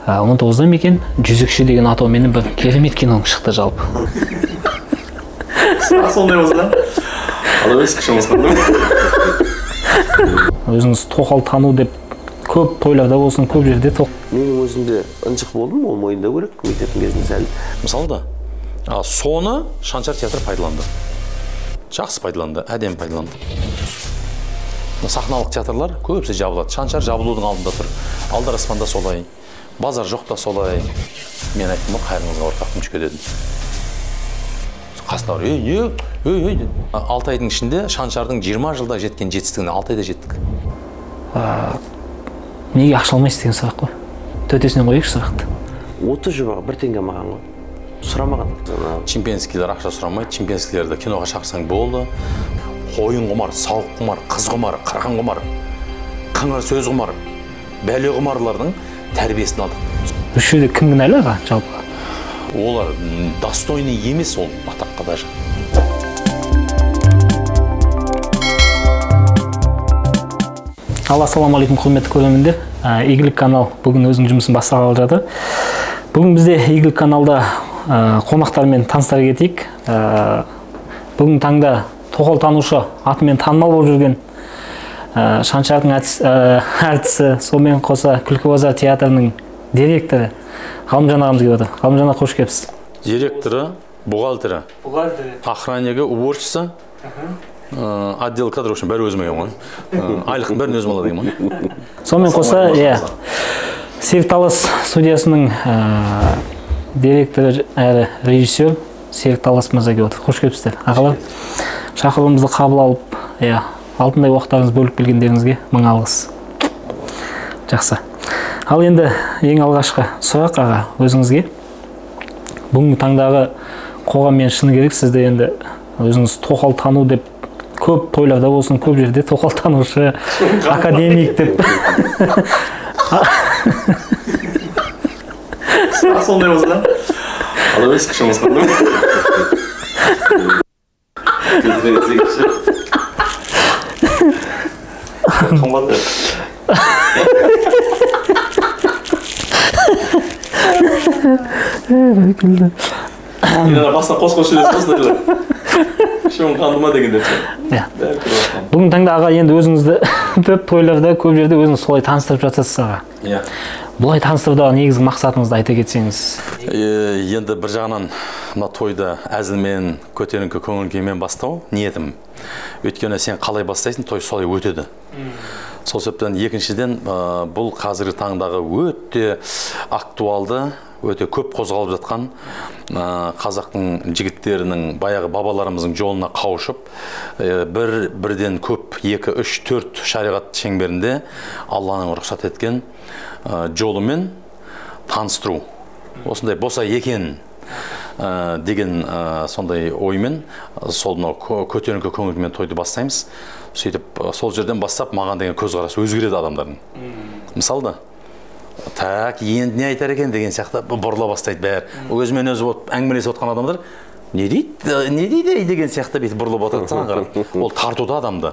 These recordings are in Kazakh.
19-да екен Жүзікші деген атаумен бір керемет киноң шықты жалпы. Сондай болса. Ал өз кішіміз қандай? Өзіңіз тоқал тану деп көп тойларда болсын, көп жерде Менің өзімде ынжық болдым, ол мойындау керек мектептің кезінде сәл. Мысалы да, соны Шаншар театры пайдаланды. Жақсы пайдаланды, әдемі пайдаланды. Сахналық театрлар көбісі жабылады. Шаншар жабылудың алдында тұр. Алдар аспанда солай, базар жоқта солай. Мен айттым, қайрыңызға ортақтым жүке дедім. Қасылар, ей, 6 айдың ішінде Шаншардың 20 жылда жеткен жетістігіне 6 айда жеттік. Неге ақшаламайсыз деген сұрақ қой. Төтесінен қойықшы сұрақты. 30 жобаға 1 теңге маған ғой. Сұрамаған. Чемпионскийлер ақша сұрамайды, чемпионскийлерді киноға шақырсаң болды. Қойын құмар, сауық құмар, қыз құмар, қырған құмар, қыңыр сөз құмар, бәле құмарлардың тәрбиесін алдық. Үш жерде кім кінәлі аға жалпы? Олар достойный емес ол атаққа даже. Ассалаумағалейкум құрметті көрермендер. Игілік канал бүгін өзінің жұмысын бастағалы жатыр. Бүгін бізде Игілік каналда қонақтармен таныстыра кетейік. Бүгін таңда тоқал танушы атымен танымал болып жүрген Шаншардың әртісі, сонымен қоса Күлкі-базар театрының директоры Ғалымжан ағамыз келіп отыр. Ғалымжан аға, қош келіпсіз. Директоры, бухгалтері, охраннигі, уборщица, отдел кадров үшін бәрі өзіме келген ғой. Айлықтың бәрін өзім алады деген ғой. Сонымен қоса, Серікталас студиясының директоры әрі режиссер Серікталас мырза келіп отыр. Қош келіпсіздер. Ағалар, шақыруымызды қабыл алып, алтындай уақыттарыңыз бөліп келгендеріңізге мың алғыс. Жақсы. Ал енді ең алғашқы сұрақ аға өзіңізге. Бүгінгі таңдағы қоғаммен шыны керек, сізді енді өзіңіз тоқал тану деп көп тойларда болсын, көп жерде тоқал танушы, академик деп. Сондай болса. Ал өз кішіміз қандай? Қымбатты. Басына қос-қос үлес қосында шуын қандыма дегендер. Бүгін таңда аға енді өзіңізді көп тойларда, көп жерде өзіңіз солай таныстырып жатасыз аға. Бұлай таныстырудағы негізгі мақсатыңызды айта кетсеңіз. Енді бір жағынан мына тойды әзілмен, көтеріңкі көңіл-күймен бастау ниетім. Өйткені сен қалай бастайсың, той солай өтеді. Сол себептен екіншіден бұл қазіргі таңдағы өте актуалды, өте көп қозғалып жатқан қазақтың жігіттерінің, баяғы бабаларымыздың жолына қауышып, бірден көп, 2, 3, 4 шариғат шеңберінде Алланың рұқсат еткен жолымен таныстыру. Осындай болса екен деген сондай оймен сол көтеріңкі көңілмен тойды бастаймыз. Сөйтіп сол жерден бастап маған деген көзқарасы өзгереді адамдардың. Мысалы да, так, енді не айтар екен деген сияқты бұрыла бастайды бәрі. Өзімен өзі әңгімелесіп отқан адамдар не дейді деген сияқты беті бұрылып отырады саған қарап. Ол тартуда адамды.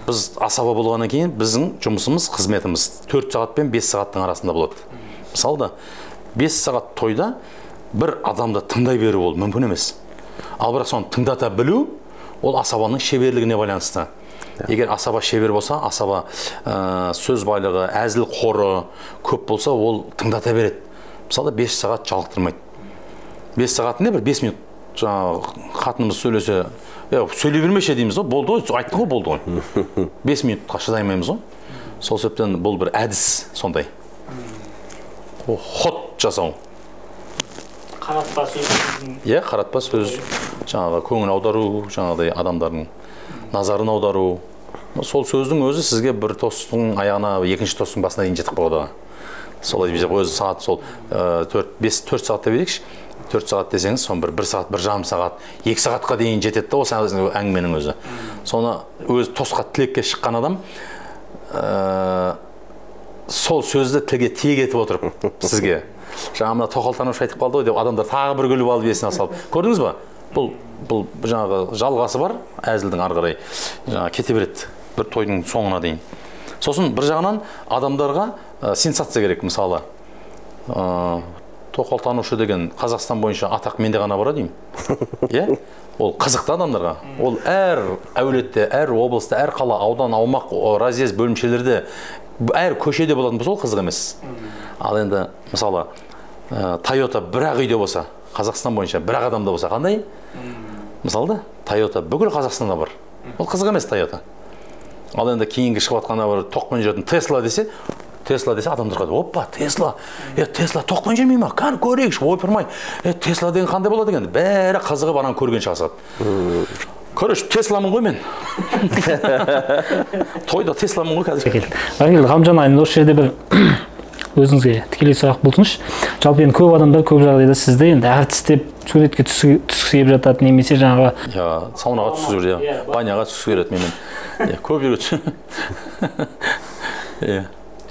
Біз асаба болғаннан кейін біздің жұмысымыз, қызметіміз 4 сағат пен 5 сағаттың арасында болады. Мысалы да, 5 сағат тойда бір адамды тыңдай беру ол мүмкін емес. Ал бірақ соны тыңдата білу, ол асабаның шеберлігіне байланысты. Егер асаба шебер болса, асаба сөз байлығы, әзіл қоры көп болса, ол тыңдата береді. Мысалы 5 сағат жалықтырмайды. 5 сағат не бір 5 минут қатынымыз сөйлесе, сөйлей бермеше дейміз ғой, болды ғой, айтты ғой, болды ғой. 5 минутқа шыдаймаймыз ғой. Сол себептен бұл бір әдіс сондай. Ход жасау. Қаратпа сөз. Қаратпа сөз. Жаңағы көңіл аудару, жаңағыдай адамдардың назарын аудару. Сол сөздің өзі сізге бір тостың аяғына, екінші тостың басына дейін жетіп қалады. Солай деп өзі сағат сол 4 сағат деп едікші. 4 сағат десеңіз, сон 1 сағат, 1,5 сағат, 2 сағатқа дейін жетеді де осы әңгіменің өзі. Соны өзі тосқа тілекке шыққан адам сол сөзді тілге тиек етіп отырып сізге. Жаңа мына тоқал танушы айтып қалды ғой деп адамдар тағы бір күліп алып есіне салып. Көрдіңіз ба? Бұл жаңағы жалғасы бар, әзілдің ары қарай кете береді бір тойдың соңына дейін. Сосын бір жағынан адамдарға сенсация керек, мысалы. тоқалтанушы деген Қазақстан бойынша атақ менде ғана бар деймін. Иә? Ол қызықты адамдарға. Ол әр әулетте, әр облыста, әр қала, аудан, аумақ, разъезд бөлімшелерде, әр көшеде болатын болса, ол қызық емес. Ал енді мысалы Toyota бір-ақ үйде болса, Қазақстан бойынша бір-ақ адамда болса, қандай? Мысалы Toyota бүкіл Қазақстанда бар. Ол қызық емес Toyota. Ал енді кейінгі шығып жатқанда бір тоқпен жүретін Tesla десе адамдарға опа, Tesla, Tesla тоқпен жүрмей ма? Қане көрейікші, ойпырмай. Tesla деген қандай болады екен? Бәрі қызығы баран көрген шығасады. Көреш, Tesla-мын ғой мен. Тойда Tesla-мын ғой қазір. Ғамжан айын осы жерде бір өзіңізге тікелей сұрақ болсыншы. Жалпы енді көп адамдар көп жағдайда сізді енді әртіс деп суретке түскісі келіп жатады, немесе жаңағы саунаға түскісі келеді, баняға түскісі келеді менен. Көп жүреді.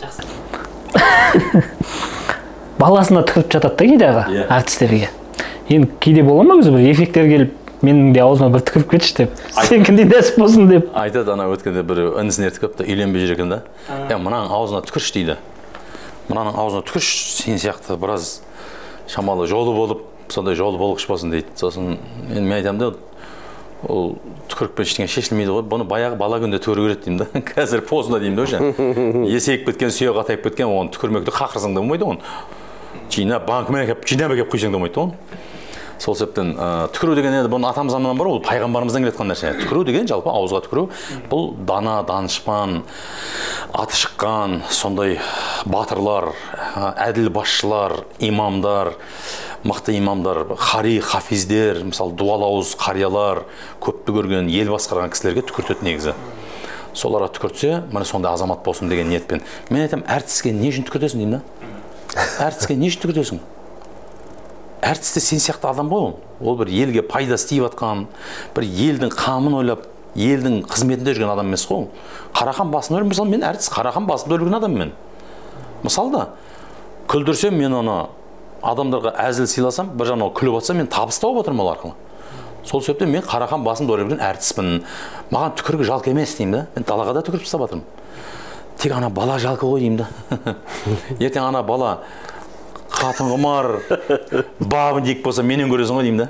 Жақсы. Баласына түкіріп жатады да кейдағы әртістерге. Енді кейде бола ма өзі бір эффекттер келіп, менің де аузыма бір түкіріп кетші деп, сенкіндей нәсіп болсын деп. Айтады, ана өткенде бір інісін ертіп келіпті, үйленбей жүр екен да. Мынаның аузына түкірші дейді. Мынаның аузына түкірші, сен сияқты біраз шамалы жолы болып, сондай жолы болғыш болсын дейді. Сосын мен айтамын да, ол түкірікпен ештеңе шешілмейді ғой, бұны баяғы бала күнде түкіру керек деймін да. Қазір позында деймін да уже. Есейіп кеткен, сүйегі қатайып кеткен, оны түкірмекті қақырсаң да болмайды оны. Жинап, банкімен әкеп, жинап әкеп құйсаң да болмайды оны. Сол себептен түкіру деген енді бұның атамыздан бар, ол пайғамбарымыздан келетін нәрсе. Түкіру деген жалпы ауызға түкіру, бұл дана, данышпан, аты шыққан, сондай батырлар, әділ басшылар, имамдар, мықты имамдар, қари, хафиздер, мысалы дуалауыз қариялар, көпті көрген, ел басқарған кісілерге түкіртеді негізі. Соларға түкіртсе, міне сондай азамат болсын деген ниетпен. Мен айтамын, әртіске не үшін түкіртесің деймін да? Әртіске не үшін түкіртесің? Әртіс те сен сияқты адам ғой ол. Ол бір елге пайда істеп жатқан, бір елдің қамын ойлап, елдің қызметінде жүрген адам емес қой. Қарахан басында өлген, мысалы мен әртіс Қарахан басында өлген адаммын. Мысалы да күлдірсем, мен оны адамдарға әзіл сыйласам, бір жағынан күліп жатса, мен табыс тауып отырмын ол арқылы. Сол себептен мен Қарахан басында өлген әртіспін. Маған түкірігі жалко емес деймін да. Мен далаға да түкіріп тастап жатырмын. Тек ана бала жалко ғой деймін да. Ертең ана бала қатын құмар, бабын дек болса менен көресің ғой деймін да.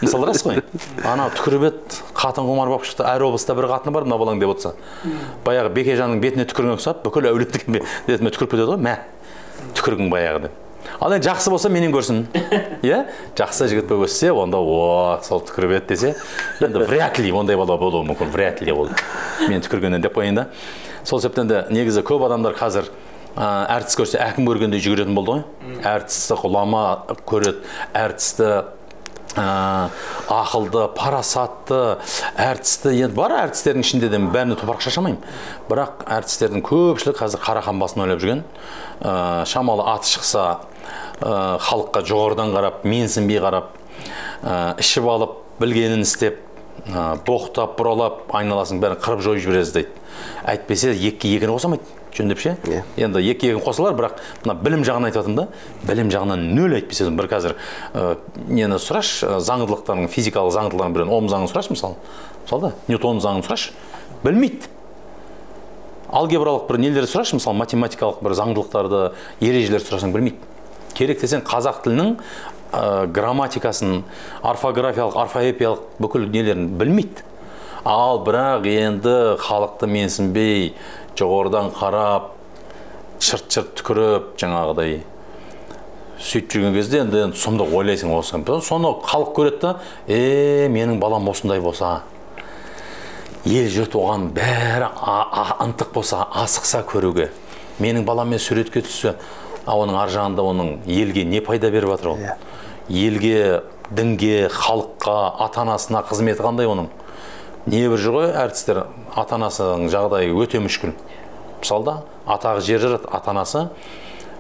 Мысалы рас қой. Ана түкіріп еді, қатын құмар болып шықты, әр облыста бір қатыны бар, мына балаң деп отырса. Баяғы Бекежанның бетіне түкірген ұқсап, бүкіл әулеттік бетіме түкіріп кетеді ғой, мә, түкіргің баяғы деп. Ал енді жақсы болса менен көрсін. Иә? Жақсы жігіт болып өссе, онда о, сол түкіріп еді десе, енді вряд ли ондай бала болуы мүмкін, вряд ли ол. Мен түкіргеннен деп қояйын да. Сол себептен де негізі көп адамдар қазір әртіс көрсе әкім көргендей жүгіретін болды ғой. Әртісті ғұлама көреді, әртісті ақылды, парасатты, әртісті, енді бар әртістердің ішінде де бәріне топырақ шашамаймын. Бірақ әртістердің көпшілігі қазір Қарахан басын ойлап жүрген. Шамалы аты шықса, халыққа жоғарыдан қарап, менсінбей қарап, ішіп алып, білгенін істеп, боқтап, бұралап, айналасын бәрін қырып жойып жібереді дейді. Әйтпесе екіге екіні қосамайды. Жөндеп ше? Енді екі-екі қосылар, бірақ мына білім жағынан айтып жатырмын да, білім жағынан нөл әйтпесе бір қазір нені сұраш, заңдылықтардың, физикалық заңдылықтардың бірін, Ом заңын сұраш мысалы. Мысалы да, Ньютон заңын сұраш, білмейді. Алгебралық бір нелерді сұраш, мысалы математикалық бір заңдылықтарды, ережелер сұрасаң білмейді. Керек десең қазақ тілінің грамматикасын, орфографиялық, орфоэпиялық бүкіл нелерін білмейді. Ал бірақ енді халықты менсінбей, жоғарыдан қарап, шырт-шырт түкіріп, жаңағыдай сөйтіп жүрген кезде енді сұмдық ойлайсың осы. Соны халық көреді да, менің балам осындай болса, ел жұрт оған бәрі ынтық болса, асықса көруге. Менің баламмен суретке түссе, оның ар жағында оның елге не пайда беріп жатыр ол? Елге, дінге, халыққа, ата-анасына қызметі қандай оның? Не бір жүр ғой әртістер, ата-анасының жағдайы өте мүшкіл. Мысалда, атағы жер жарады, ата-анасы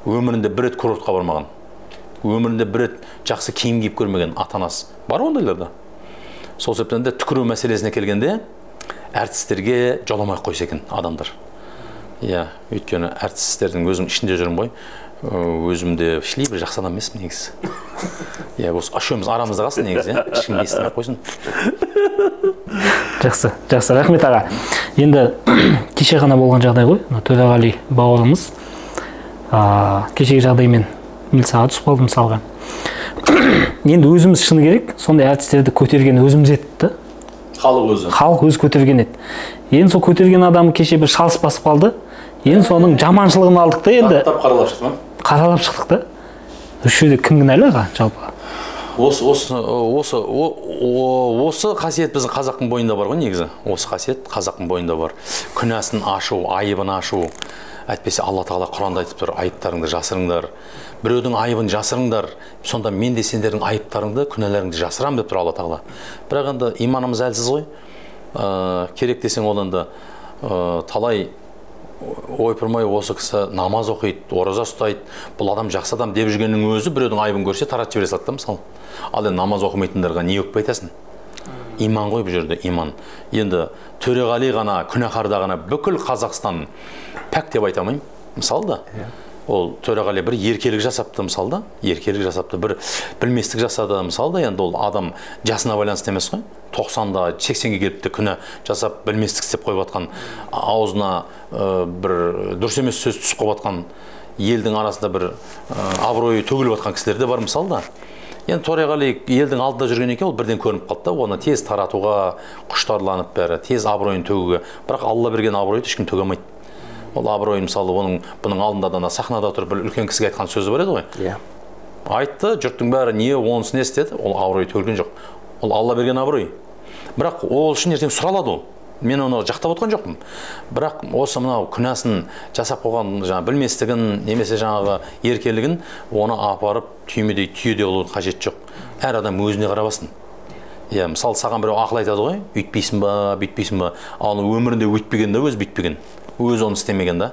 өмірінде бір рет курортқа бармаған. Өмірінде бір рет жақсы киім киіп көрмеген ата-анасы. Бар ондайларда. Сол себептен де түкіру мәселесіне келгенде әртістерге жоламай қойса екен адамдар. Иә, өйткені әртістердің өзім ішінде жүрмін ғой. Өзімде ішлей бір жақсы адам емеспін негізі. Иә, осы үшеуміз арамызда қалсын негізі, ешкім естімей қойсын. Жақсы, рахмет аға. Енді кеше ғана болған жағдай ғой, Төреғали бауырымыз кешегі жағдаймен милицияға түсіп қалды мысалға. Енді өзіміз шыны керек, сондай әртістерді көтерген өзіміз еді да. Халық өзі көтерген еді. Енді сол көтерген адамы кеше бір шалыс басып қалды. Енді соның жаманшылығын алдық та енді. Қаралап шықты ма? Қаралап шықтық та. Үш жерде кім кінәлі аға жалпы? Осы қасиет біздің қазақтың бойында бар ғой негізі. Осы қасиет қазақтың бойында бар. Күнәсін ашу, айыбын ашу. Әйтпесе Алла Тағала Құранда айтып тұр, айыптарыңды жасырыңдар. Біреудің айыбын жасырыңдар, сонда мен де сендердің айыптарыңды, күнәларыңды жасырам деп тұр Алла Тағала. Бірақ енді иманымыз әлсіз ғой. Керек десең ол енді талай ойпырмай осы кісі намаз оқиды, ораза ұстайды, бұл адам жақсы адам деп жүргеннің өзі біреудің айыбын көрсе таратып жібере салады да мысалы. Ал енді намаз оқымайтындарға не өкпе айтасың? Иман ғой бұл жерде, иман. Енді Төреғали ғана, күнәһарда ғана бүкіл Қазақстан пәк деп айта алмаймын. Мысалы да. Ол Төреғали бір еркелік жасапты мысалы да, еркелік жасапты, бір білместік жасады мысалы да, енді ол адам жасына байланысты емес қой. 90-да 80-ге келіп те күнә жасап білместік істеп қойып жатқан, аузына бір дұрыс емес сөз түсіп қойып жатқан, елдің арасында бір абыройы төгіліп жатқан кісілер де бар мысалы да. Енді Төреғали елдің алдында жүрген екен, ол бірден көрініп қалды да, оны тез таратуға, құштарланып бәрі, тез абыройын төгуге. Бірақ Алла берген абыройды ешкім төге алмайды. Ол абыройын мысалы бұның алдында да сахнада тұрып бір үлкен кісіге айтқан сөзі бар еді ғой. Иә. Айтты, жұрттың бәрі не онысын естеді, ол абырой төгілген жоқ. Ол Алла берген абырой. Бірақ ол үшін ертең сұралады ол. Мен оны жақтап отқан жоқпын. Бірақ осы мынау күнәсін жасап қойған білместігін, немесе жаңағы еркелігін оны апарып түймедей түйеде болуы қажет жоқ. Әр адам өзіне қарабасын. Иә, мысалы саған біреу ақыл айтады ғой, үйтпейсің ба, бүйтпейсің ба. Ал өмірінде өйтпеген де өзі бүйтпеген. Өзі оны істемеген да.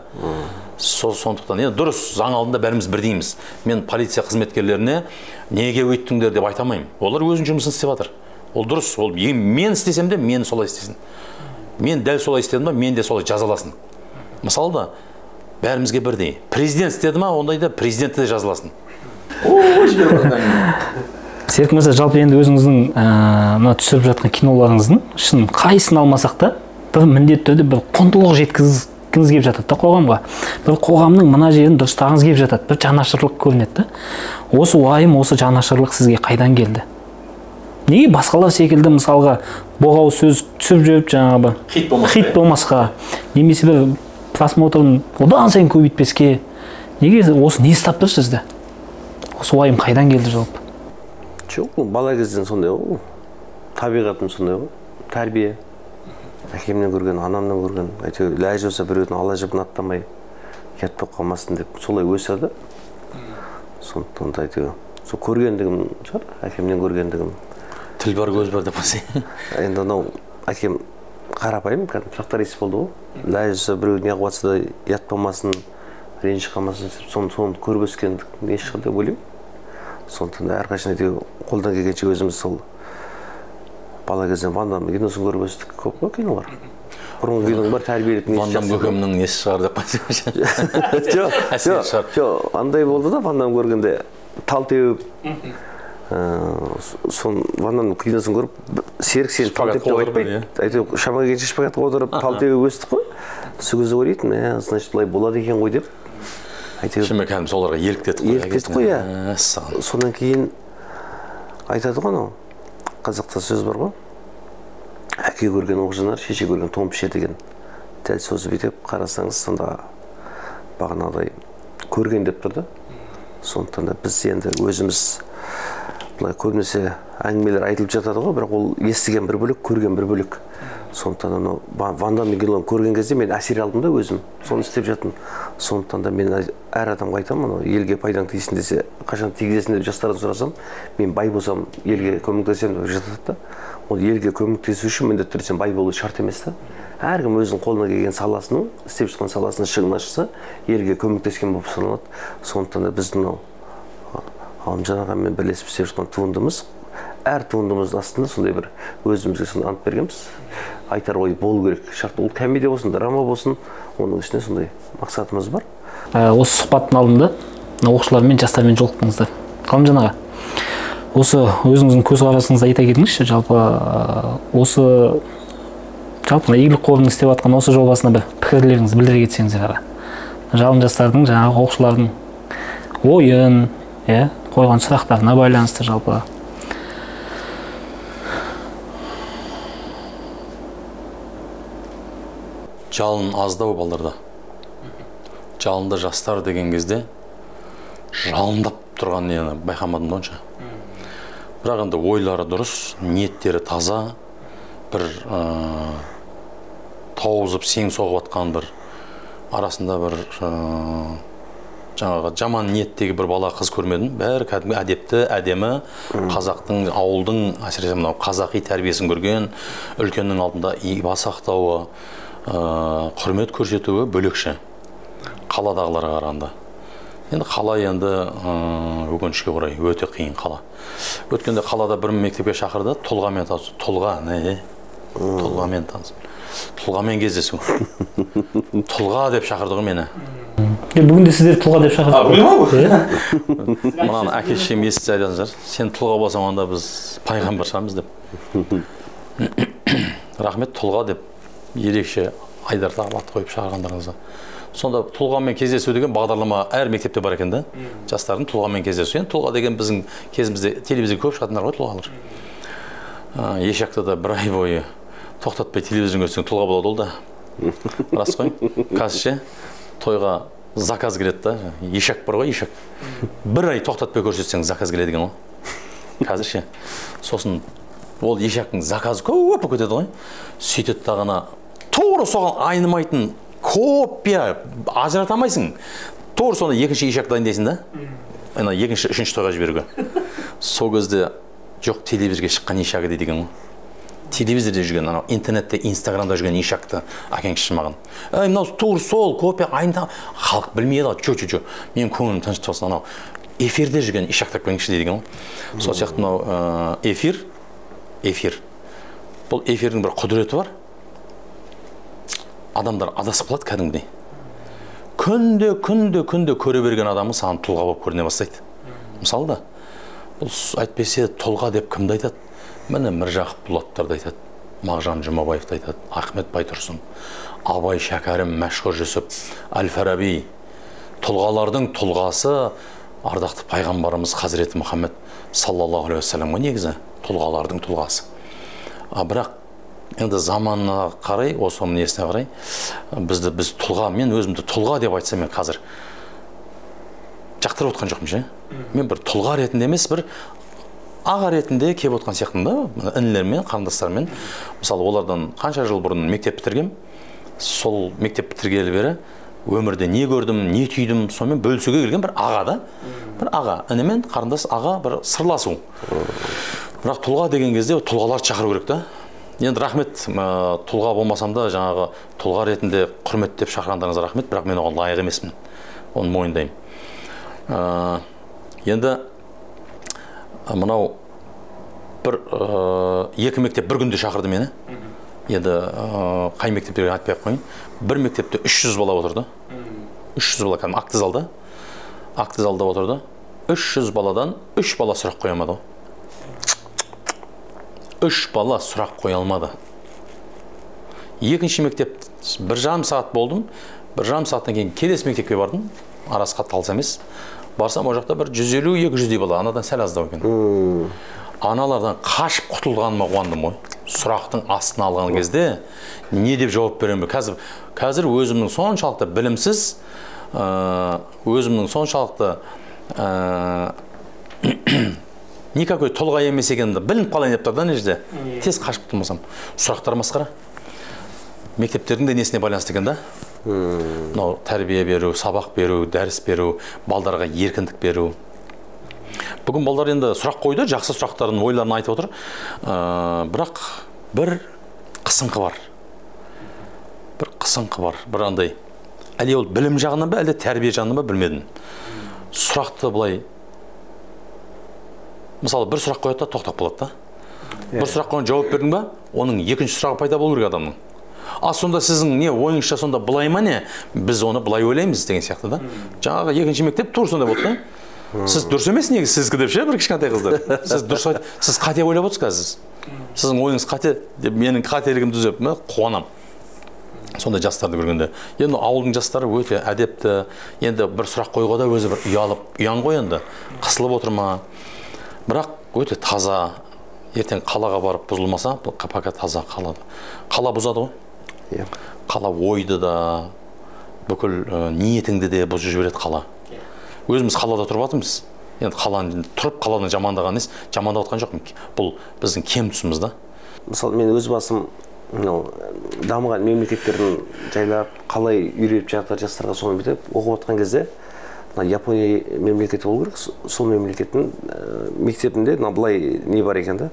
Сондықтан енді дұрыс, заң алдында бәріміз бірдейміз. Мен полиция қызметкерлеріне неге өйттіңдер деп айта алмаймын. Олар өзінің жұмысын істеп жатыр. Ол дұрыс. Ол мен істесем де мені солай істесін. Мен дәл солай істедім ба, мен де солай жазаласын. Мысалы да бәрімізге бірдей. Президент істеді ма, ондай да президентті де жазаласын. Серік мырза, жалпы енді өзіңіздің түсіріп жатқан киноларыңыздың шын қайсысын алмасақ та, бір міндетті түрде бір құндылық жеткізгіңіз келіп жатады да қоғамға. Бір қоғамның мына жерін дұрыстағыңыз келіп жатады, бір жанашырлық көрінеді. Осы уайым, осы жанашырлық сізге қайдан келді? Неге басқалар секілді мысалға боғау сөз түсіп жүріп жаңағы хит болмасқа, немесе бір просмотрын одан сайын көбейтпеске, неге осы не істеп тұр сізді? Осы уайым қайдан келді жалпы? Жоқ, бала кезден сондай ғой. Табиғатым сондай ғой. Тәрбие. Әкемнен көрген, анамнан көрген, әйтеуір ләж болса біреудің ала жібін аттамай кет болып қалмасын деп солай өсірді. Сондықтан да әйтеуір сол көргендігім шығар, әкемнен көргендігім. Тіл бар, көз бар деп қойсай. Енді анау әкем қарапайым, тракторист болды ғой. Ләж болса біреу не қылып жатса да ұят болмасын, ренжіп қалмасын, соны көріп өскендік не шығар деп ойлаймын. Сондықтан да әрқашан әйтеуір қолдан келгенше өзіміз сол бала кезден Ван Дамм киносын көріп өстік, көп қой кинолар. Бұрынғы киноның бар тәрбиелік несі. Ван Дамм көкемнің несі шығар деп қойсай. Жоқ, андай болды да, Ван Дамм көргенде тал теуіп, Ван Даммның киносын көріп, Серік сен тал теуіп деп айтпайды. Әйтеуір шамаға келгенше шпагатқа отырып тал теуіп өстік қой. Сол кезде ойлайтын, значит былай болады екен ғой деп. Шыны кәдімгі соларға еліктетіп қой. Еліктетіп қой, иә. Содан кейін айтады ғой анау. Қазақта сөз бар ғой. Әке көрген оқ жанар, шеше көрген тон пішер деген. Дәл сөзі бүйтіп қарасаңыз, сонда бағанағыдай көрген деп тұрды. Сондықтан да біз енді өзіміз былай көбінесе әңгімелер айтылып жатады ғой, бірақ ол естіген бір бөлек, көрген бір бөлек. Сондықтан анау Ван Дамм киноны көрген кезде мен әсер алдым да өзім. Соны істеп жаттым. Сондықтан да мен әр адамға айтамын, елге пайдаң тигізсін десе, қашан тигізесің деп жастардан сұрасам, мен бай болсам елге көмектесемін деп жатады да. Ол елге көмектесу үшін міндетті түрде сен бай болу шарт емес та. Әркім өзінің қолына келген саласының, істеп жатқан саласының шығын ашса, елге көмектескен болып саналады. Сондықтан да біздің Ғалымжан ағамен бірлесіп істеп жатқан туындымыз, әр туындымыздың астында сондай бір өзімізге соны ант бергенбіз. Айтар ой болу керек. Шарт ол комедия болсын, драма болсын, оның ішінде сондай мақсатымыз бар. Осы сұхбаттың алдында оқушылармен, жастармен жолықтыңыздар. Ғалымжан аға, осы өзіңіздің көзқарасыңызды айта кетіңізші, жалпы игілік қорының істеп жатқан осы жобасына бір пікірлеріңізді білдіре кетсеңіздер аға. Жалын жастардың, жаңағы оқушылардың ойын, қойған сұрақтарына байланысты жалпы. Жалын аздау балдарда. Жалынды жастар деген кезде жалындап тұрған нені байқамадым да онша. Бірақ енді ойлары дұрыс, ниеттері таза, бір тауызып сең соғып атқан бір арасында бір жаңағы жаман ниеттегі бір бала қыз көрмедім. Бәрі кәдімгі әдепті, әдемі, қазақтың, ауылдың, әсіресе мынау қазақи тәрбиесін көрген, үлкеннің алдында бас сақтауы, құрмет көрсетуі бөлекше. Қаладағыларға қарағанда. Енді қала енді өкінішке орай өте қиын қала. Өткенде қалада бір мектепке шақырды, тұлғамен танысу. Тұлға, не? Тұлғамен танысу. Тұлғамен кездесу. Тұлға деп шақырды ғой мені. Бүгінде сіздер тұлға деп шақырды. Мынаны әке-шешем естісе айтатын шығар. Сен тұлға болсаң, онда біз пайғамбар шығармыз деп. Рахмет, тұлға деп ерекше Айдар тағып ат қойып шақырғандарыңызға. Сонда тұлғамен кездесу деген бағдарлама әр мектепте бар екен да. Жастардың тұлғамен кездесу. Енді тұлға деген біздің кезімізде телевизорда көп шығатындар ғой тұлғалар. Ешақты да бір ай бойы тоқтатпай телевизорға көрсең тұлға болады ол да. Рас қой. Қазірше тойға заказ келеді да. Ешак бар ғой, ешак. Бір ай тоқтатпай көрсетсең заказ келеді екен ғой. Қазірше. Сосын ол ешактың заказы көп кетеді ғой. Сөйтеді дағана тура соған айнымайтын копия ажыратамайсың. Тура соны екінші ешак дайындайсың да. Ана екінші, үшінші тойға жіберуге. Сол кезде жоқ телевизорға шыққан ешағы дейді екен ғой. Телевизорда жүрген, анау интернетте, инстаграмда жүрген ешақты әкең шымаған. Мынау тура сол копия айында халық білмейді. Чо. Мен көңілім тыныш болсын, анау эфирде жүрген ешақты әкеңші дейді екен ғой. Сол сияқты мынау эфир. Бұл эфирдің бір құдіреті бар. Адамдар адасып қалады кәдімгідей. Күнде көре берген адамы саған тұлға болып көріне бастайды. Мысалы да, бұл айтпесе тұлға деп кімді айтады? Міне Міржақып Дулаттарды айтады, Мағжан Жұмабаевты айтады, Ахмет Байтұрсын, Абай Шәкәрім, Мәшһүр Жүсіп, Әл-Фараби. Тұлғалардың тұлғасы ардақты пайғамбарымыз Хазіреті Мұхаммед саллаллаху алейхи уассалам негізі тұлғалардың тұлғасы. Бірақ енді заманына қарай, осы несіне қарай, біз тұлға, мен өзімді тұлға деп айтсам, мен қазір жақтырып отқан жоқпын ше. Мен бір тұлға ретінде емес, бір аға ретінде келіп отқан сияқтымын да, інілермен, қарындастармен. Мысалы, олардан қанша жыл бұрын мектеп бітіргем, сол мектеп бітіргелі бері өмірде не көрдім, не түйдім, сонымен бөлісуге келген бір аға да. Бір аға, інімен қарындас аға бір сырласу. Бірақ тұлға деген кезде тұлғаларды шақыру керек та. Енді рахмет, тұлға болмасам да, жаңағы тұлға ретінде құрметтеп шақырғандарыңызға рахмет, бірақ мен оған лайық емеспін. Оны мойындаймын. Енді мынау бір екі мектеп бір күнде шақырды мені. Енді қай мектептерге айтпай қойын. Бір мектепте 300 бала отырды. 300 бала кәдімгі акті залда. Акті залда отырды. 300 баладан 3 бала сұрақ қоя алмады. 3 бала сұрақ қоя алмады. Екінші мектеп 1,5 сағат болдым. 1,5 сағаттан кейін келесі мектепке бардым. Арасы қатты алыс емес. Барсам, о жақта бір 150-200 бала, анадан сәл аздау екен. Аналардан қашып құтылғаныма қуандым ғой. Сұрақтың астына алған кезде не деп жауап беремін? Қазір өзімнің соншалықты білімсіз, өзімнің соншалықты никакой тұлға емес екенімді білініп қалайын деп тұрды нежде. Тез қашып құтылмасам. Сұрақтар масқара. Мектептердің де несіне байланысты екен да? Тәрбие беру, сабақ беру, дәріс беру, балдарға еркіндік беру. Бүгін балдар енді сұрақ қойды, жақсы сұрақтарын, ойларын айтып отыр. Бірақ бір қысыңқы бар. Бір андай. Әлде ол білім жағынан ба, әлде тәрбие жағынан ба білмедім. Сұрақты былай. Мысалы, бір сұрақ қояды да тоқтап қалады да. Бір сұрақ қойған жауап бердің ба, оның екінші сұрағы пайда болу керек адамның. Сонда сіздің не ойыңызша сонда былай ма не? Біз оны былай ойлаймыз деген сияқты да. Жаңағы екінші мектеп тур сонда болды да. Сіз дұрыс емес неге сізгі деп ше бір кішкентай қыздар. Сіз дұрыс айт, сіз қате ойлап отырсыз қазір. Сіздің ойыңыз қате деп менің қателігімді түзеп, қуанам. сондай жастарды көргенде. Енді ауылдың жастары өте әдепті. Енді бір сұрақ қойға да өзі бір ұяң ғой енді. Қысылып отыр ма? Бірақ өте таза. Ертең қалаға барып бұзылмаса, пока таза қалады. Қала бұзады ғой. Қала ойды да, бүкіл ниетіңді де бұзып жібереді қала. Өзіміз қалада тұрып жатырмыз. Енді қаланы тұрып қаланы жамандаған емес, жамандап отқан жоқпын. Бұл біздің кем тұсымыз да. Мысалы, мен өз басым дамыған мемлекеттердің жайлап қалай үйретіп жатыр жастарға соны бітіп оқып отқан кезде Япония мемлекеті болу керек. Сол мемлекеттің мектебінде былай не бар екен да.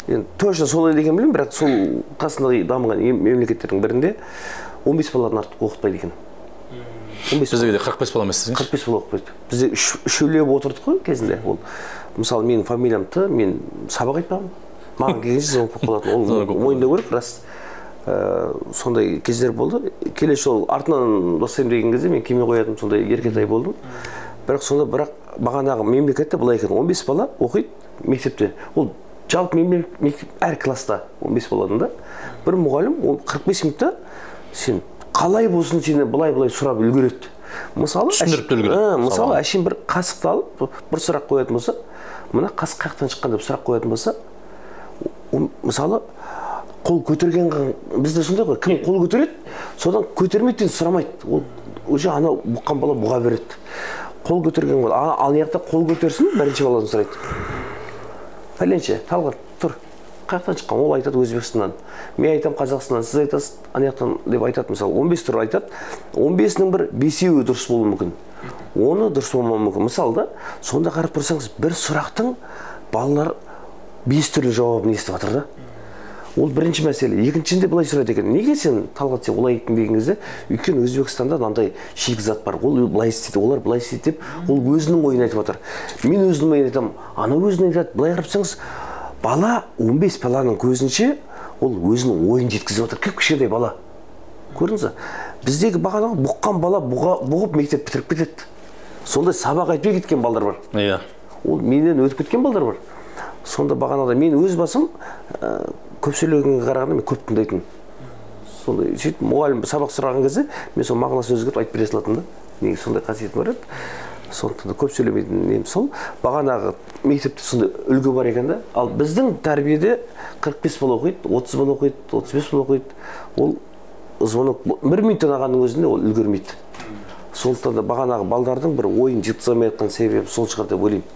Енді точно солай деген білемін, бірақ сол қасындағы дамыған мемлекеттердің бірінде 15 баладан артық оқытпайды екен. Бізде де 45 бала емес десеңізші? 45 бала оқытпайды. Бізде үшеулеп отырдық қой кезінде. Ол мысалы менің фамилиям Т, мен сабақ айтпағым. Маған келгенше сіз оқып қалатын. Ол мойындау керек, рас. Сондай кездер болды. Келесі жол артынан бастаймын деген кезде мен кеме қоятын сондай еркетай болдым. Бірақ бағанағы мемлекетте былай екен, 15 бала оқиды мектепте. Ол жалпы мектеп әр класста 15 баладан да. Бір мұғалім ол 45 минутта сен қалай болсын сені былай сұрап үлгереді. Мысалы, әшейін бір қасықты алып, бір сұрақ қоятын болса, мына қасық қаяқтан шыққан деп сұрақ қоятын болса, мысалы, қол көтерген бізде сондай ғой, кім қол көтереді, содан көтермейді сұрамайды. Ол уже анау бұққан бала бұға береді. Қол көтерген бала, ал неқта қол көтерсін, бірінші баладан сұрайды. Пәленше, Талғат, тұр. Қаяқтан шыққан, ол айтады Өзбекстаннан. Мен айтам Қазақстаннан, сіз айтасыз анаяқтан деп айтады. Мысалы, 15 түр айтады. 15-нің бір 5-еуі дұрыс болуы мүмкін. Оны дұрыс болмауы мүмкін. Мысалы да, сонда қарап тұрсаңыз, бір сұрақтың балалар 5 түрлі жауабын естіп жатыр да. Ол бірінші мәселе. Екіншінде былай сұрайды екен. Неге сен Талғат сен олай еттің деген кезде, өйткені Өзбекстанда мынандай шикізат бар. Ол былай істейді, олар былай істейді деп, ол өзінің ойын айтып жатыр. Мен өзінің ойын айтамын, ана өзінің айтады. Былай қарап тұрсаңыз, бала 15 баланың көзінше ол өзінің ойын жеткізіп отыр. Кішкентай бала. Көрдіңіз бе? Біздегі бағанағы бұққан бала бұғып мектеп бітіріп кетеді. Сондай сабақ айтпай кеткен балдар бар. Иә. Ол менен өтіп кеткен балдар бар. Сонда бағанада мен өз басым көп сөйлегенге қарағанда мен көп тыңдайтын. Сондай сөйтіп мұғалім сабақ сұраған кезде мен сол мағынасын өзгертіп айтып бере салатынмын да. Неге сондай қасиетім бар еді. Сондықтан да көп сөйлемейтін нем сол. Бағанағы мектепте сондай үлгі бар екен да. Ал біздің тәрбиеде 45 бала оқиды, 30 бала оқиды, 35 бала оқиды. Ол звонок 1 минуттан алғанның өзінде ол үлгермейді. Сондықтан да бағанағы балдардың бір ойын жеткізе алмай жатқан себебі сол шығар деп ойлаймын.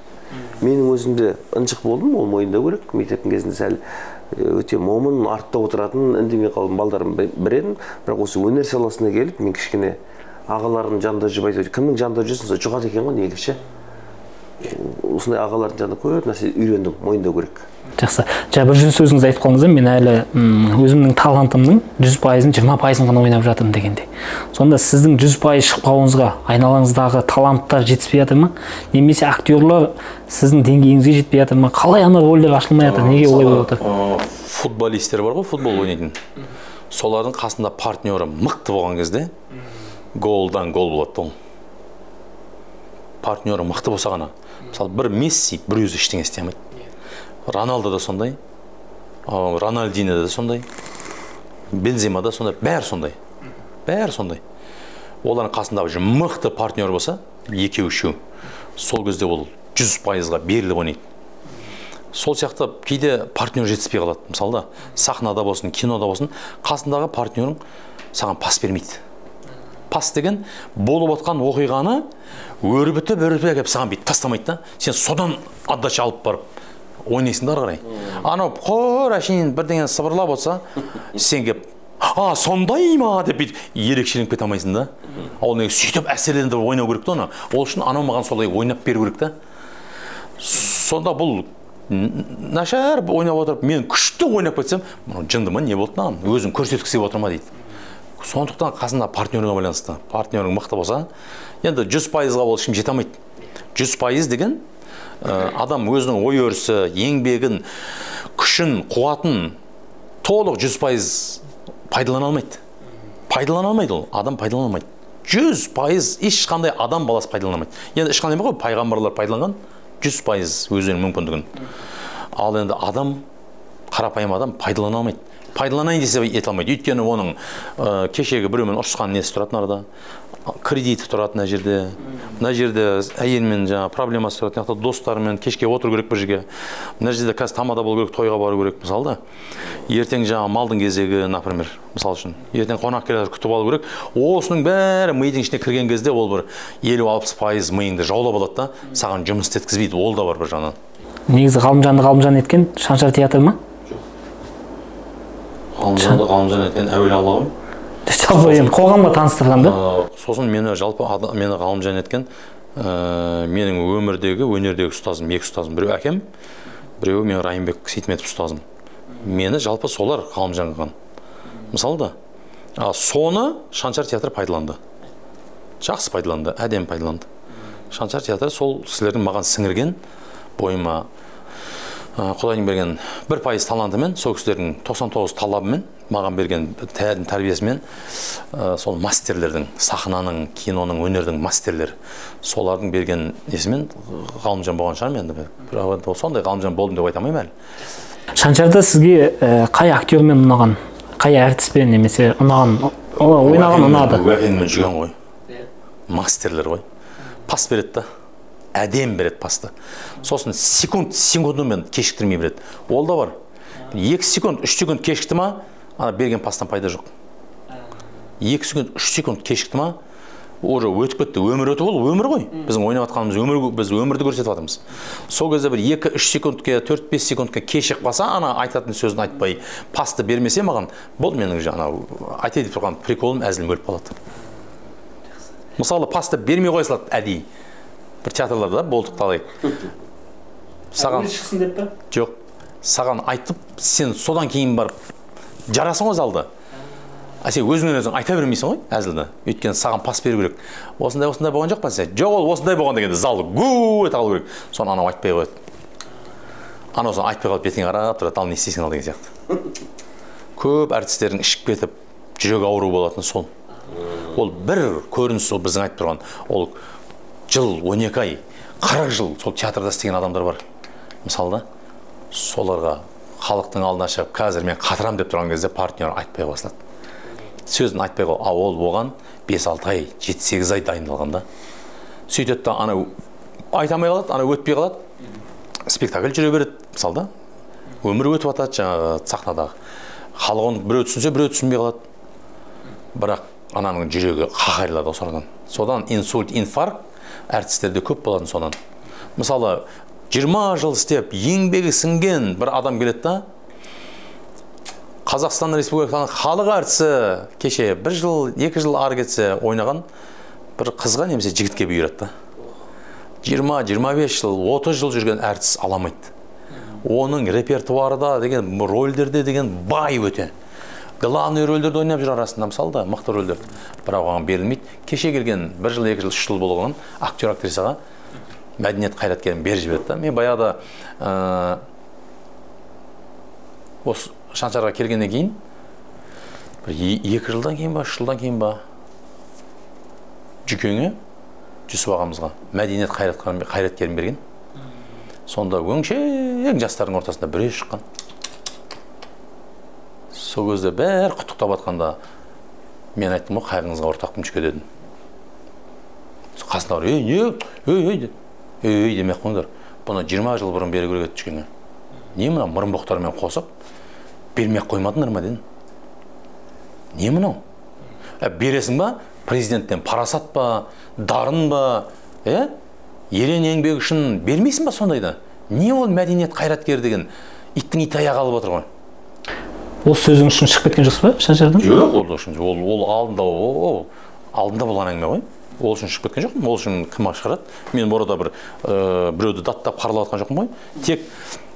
Менің өзімде ынжық болдым, ол мойындау керек. Мектептің кезінде сәл өте момын, артта отыратын, үндемей қалған балдарым бір едім. Бірақ осы өнер саласына келіп, мен кішкене ағалардың жанында жүріп айтып, кімнің жанында жүрсің, жұғады екен ғой негізі. Осындай ағалардың жанында көп нәрсе үйрендім, мойындау керек. Жақсы. Бір жүз сөзіңізді айтып қалдыңыз, мен әлі өзімнің талантымның 100%-ын 20%-ын ғана ойнап жатырмын дегенде. Сонда сіздің 100% шығып қалуыңызға айналаңыздағы таланттар жетіспей жатыр ма? Немесе актерлар сіздің деңгейіңізге жетпей жатыр ма? Қалай ана рөлдер ашылмай жатыр? Неге олай болып отыр? Футболисттер бар ғой, футбол ойнайтын. Солардың қасында партнері мықты болған кезде голдан гол болады ол. Партнері мықты болса ғана. Мысалы, бір Месси бір өзі ештеңе істей алмайды. Роналдо да сондай, Рональдино да сондай, Бензема да сондай, бәрі сондай. Бәрі сондай. Олардың қасында мықты партнер болса, екеу-үшеу, сол кезде ол 100%-ға беріліп ойнайды. Сол сияқты кейде партнер жетіспей қалады. Мысалы да, сахнада болсын, кинода болсын, қасындағы партнерің саған пас бермейді. Пас деген болып отқан оқиғаны өрбітіп әкеп саған бейт тастамайды да. Сен содан отдача алып барып ойнайсыңдар қарай. Анау қор әшейін бірдеңе сыбырлап отса, сен кеп, сондай ма деп ерекшеленіп кете алмайсың да. Ол неге сөйтіп әсерлендіріп ойнау керек та оны. Ол үшін анау маған солай ойнап беру керек та. Сонда бұл нашар ойнап отырып, мен күшті ойнап кетсем, жынды ма, не болды маған? Өзін көрсеткісі отыр ма дейді. Сондықтан қасында партнеріңе байланысты. Партнерің мықты болса, енді 100%-ға ол ешкім жете алмайды. 100% деген адам өзінің ой өрісі, еңбегін, күшін, қуатын толық 100% пайдалана алмайды. Пайдалана алмайды ол, адам пайдалана алмайды. 100% ешқандай адам баласы пайдалана алмайды. Енді ешқандай ма ғой, пайғамбарлар пайдаланған 100% өзінің мүмкіндігін. Ал енді адам қарапайым адам пайдалана алмайды. Пайдаланайын десе ете алмайды. Өйткені оның кешегі біреумен ұрысқан несі тұратын арада, кредиті тұрады мына жерде. Мына жерде әйелмен жаңа проблемасы тұрады. Яқта достарымен кешке отыру керек бір жерге. Мына жерде қазір тамада болу керек, тойға бару керек мысалы да. Ертең жаңа малдың кезегі, например, мысалы үшін. Ертең қонақ келер күтіп алу керек. Осының бәрі мидың ішіне кірген кезде ол бір 50-60% миыңды жаулап алады да, саған жұмыс істеткізбейді. Ол да бар бір жағынан. Негізі Ғалымжан еткен Шаншар театры ма? Ғалымжан еткен әуелі Алла ғой. Жалпы енді қоғамға таныстырған да? Сосын мені жалпы мені Ғалымжан еткен менің өмірдегі, өнердегі ұстазым, екі ұстазым. Біреу әкем, біреуі мен Райымбек Сейтметов ұстазым. Мені жалпы солар Ғалымжан қылған. Мысалы да, соны Шаншар театры пайдаланды. Жақсы пайдаланды, әдем пайдаланды. Шаншар театры сол кісілердің маған сіңірген бойыма Құдайдың берген 1% талантымен, сол кісілердің 99 талабымен, маған берген тәрбиесімен, сол мастерлердің, сахнаның, киноның, өнердің мастерлері, солардың берген несімен Ғалымжан болған шығар мен. Бірақ сондай Ғалымжан болдым деп айта алмаймын әлі. Шаншарда сізге қай актермен ұнаған, қай әртіспен немесе ұнаған, ойнаған ұнады? Уәкеңмен жүрген ғой. Мастерлер ғой. Пас береді да. Әдем береді пасты. Сосын секундымен кешіктірмей береді. Ол да бар. 2 секунд, 3 секунд кешікті ма, берген пастан пайда жоқ. 2 секунд, 3 секунд кешікті ма, уже өтіп кетті. Өмір өтіп ол, өмір ғой. Біздің ойнап атқанымыз өмір, біз өмірді көрсетіп жатырмыз. Сол кезде бір 2-3 секундке, 4-5 секундке кешік қалса, ана айтатын сөзін айтпай, пасты бермесе маған, бұл менің жаңа айтайын деп тұрған приколым, әзілім өліп қалады. Мысалы, пасты бермей қоя салады әдейі. Бір театрларда болдық талай. Саған шықсын деп пе? Жоқ. Саған айтып, сен содан кейін барып жарасың ғой залда. Сен өзіңнен өзің айта бермейсің ғой әзілді. Өйткені саған пас беру керек. Осындай болған жоқ па сен? Жоқ, ол осындай болған дегенде залды гу ете қалу керек. Соны анау айтпай қояды. Анау соны айтпай қалып бетіңе қарап тұрады, ал не істейсің ал деген сияқты. Көп әртістердің ішіп кетіп, жүрек ауруы болатын сол. Ол бір көрініс, ол біздің айтып тұрған. Ол жыл, 12 ай, 40 жыл сол театрда істеген адамдар бар. Мысалы да, соларға халықтың алдына шығып, қазір мен қатырам деп тұрған кезде партнер айтпай қосылады. Сөзін айтпай қол, ол болған 5-6 ай, 7-8 ай дайындалған да. Сөйтеді да, ана айтамай қалады, ана өтпей қалады. Спектакль жүре береді, мысалы да. Өмір өтіп атады жаңағы сахнадағы. Халық оны біреу түсінсе, біреу түсінбей қалады. Бірақ ананың жүрегі қақайрылады осыдан. Содан инсульт, инфаркт әртістерде көп болатын содан. Мысалы, 20 жыл істеп, еңбегі сіңген бір адам келеді да, Қазақстан Республикасының халық әртісі кеше 1 жыл, 2 жыл ары кетсе ойнаған бір қызға немесе жігітке бұйырады да. 20-25 жыл, 30 жыл жүрген әртіс аламайды. Оның репертуарда деген рөлдерде деген бай өте. Главный рөлдерді ойнап жүр арасында, мысалы да, мықты рөлдерді. Бірақ оған берілмейді. Кеше келген 1 жыл, 2 жыл, 3 жыл болған актер-актрисаға мәдениет қайраткерін беріп жіберді. Мен баяғыда осы Шаншарға келгеннен кейін, 2 жылдан кейін ба, 3 жылдан кейін ба, Жүкеңе, Жүсіп ағамызға мәдениет қайраткерін берген. Сонда өңшең жастардың ортасында біреу шыққан. Сол кезде бәрі құттықтап атқанда, мен айттым ғой, қайғыңызға ортақпын Жүке дедім. Қасындағылар, ей демек қойыңдар. Бұны 20 жыл бұрын бері керек еді Жүкеңе. Не мына мұрынбоқтармен қосып, бермек қоймадыңдар ма дедім. Не мынау? Бересің ба? Президенттен парасат па, дарын ба, ерен еңбек үшін бермейсің ба сондайда? Не ол мәдениет қайраткер деген иттің ит аяғы алып отыр ғой? Ол сөзің үшін шығып кеткен жоқсыз ба Шаншардан? Жоқ, ол алдында болған әңгіме ғой. Ол үшін шығып кеткен жоқпын. Ол үшін кім шығарады? Мен орада біреуді даттап қаралап жатқан жоқпын ғой. Тек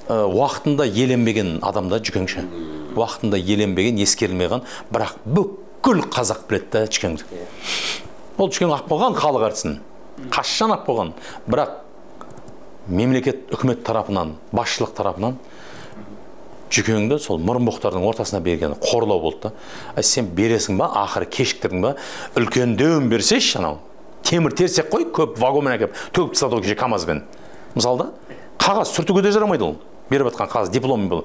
уақытында еленбеген адамда Жүкеңші. Уақытында еленбеген, ескерілмеген, бірақ бүкіл қазақ біледі да Жүкеңді. Ол Жүкең ақ болған халық әртісін. Қашан ақ болған. Бірақ мемлекет, үкімет тарапынан, басшылық тарапынан Жүкеңді сол мұрынбоқтардың ортасына берген қорлау болды да. Сен бересің ба, ақыры кешіктірдің ба, үлкендеуін берсеш, анау темір терсек қой, көп вагонмен әкеп төгіп тастады кеше КамАЗбен. Мысалы да, қағаз сүртуге де жарамайды ол. беріп жатқан қағаз диплом бұл.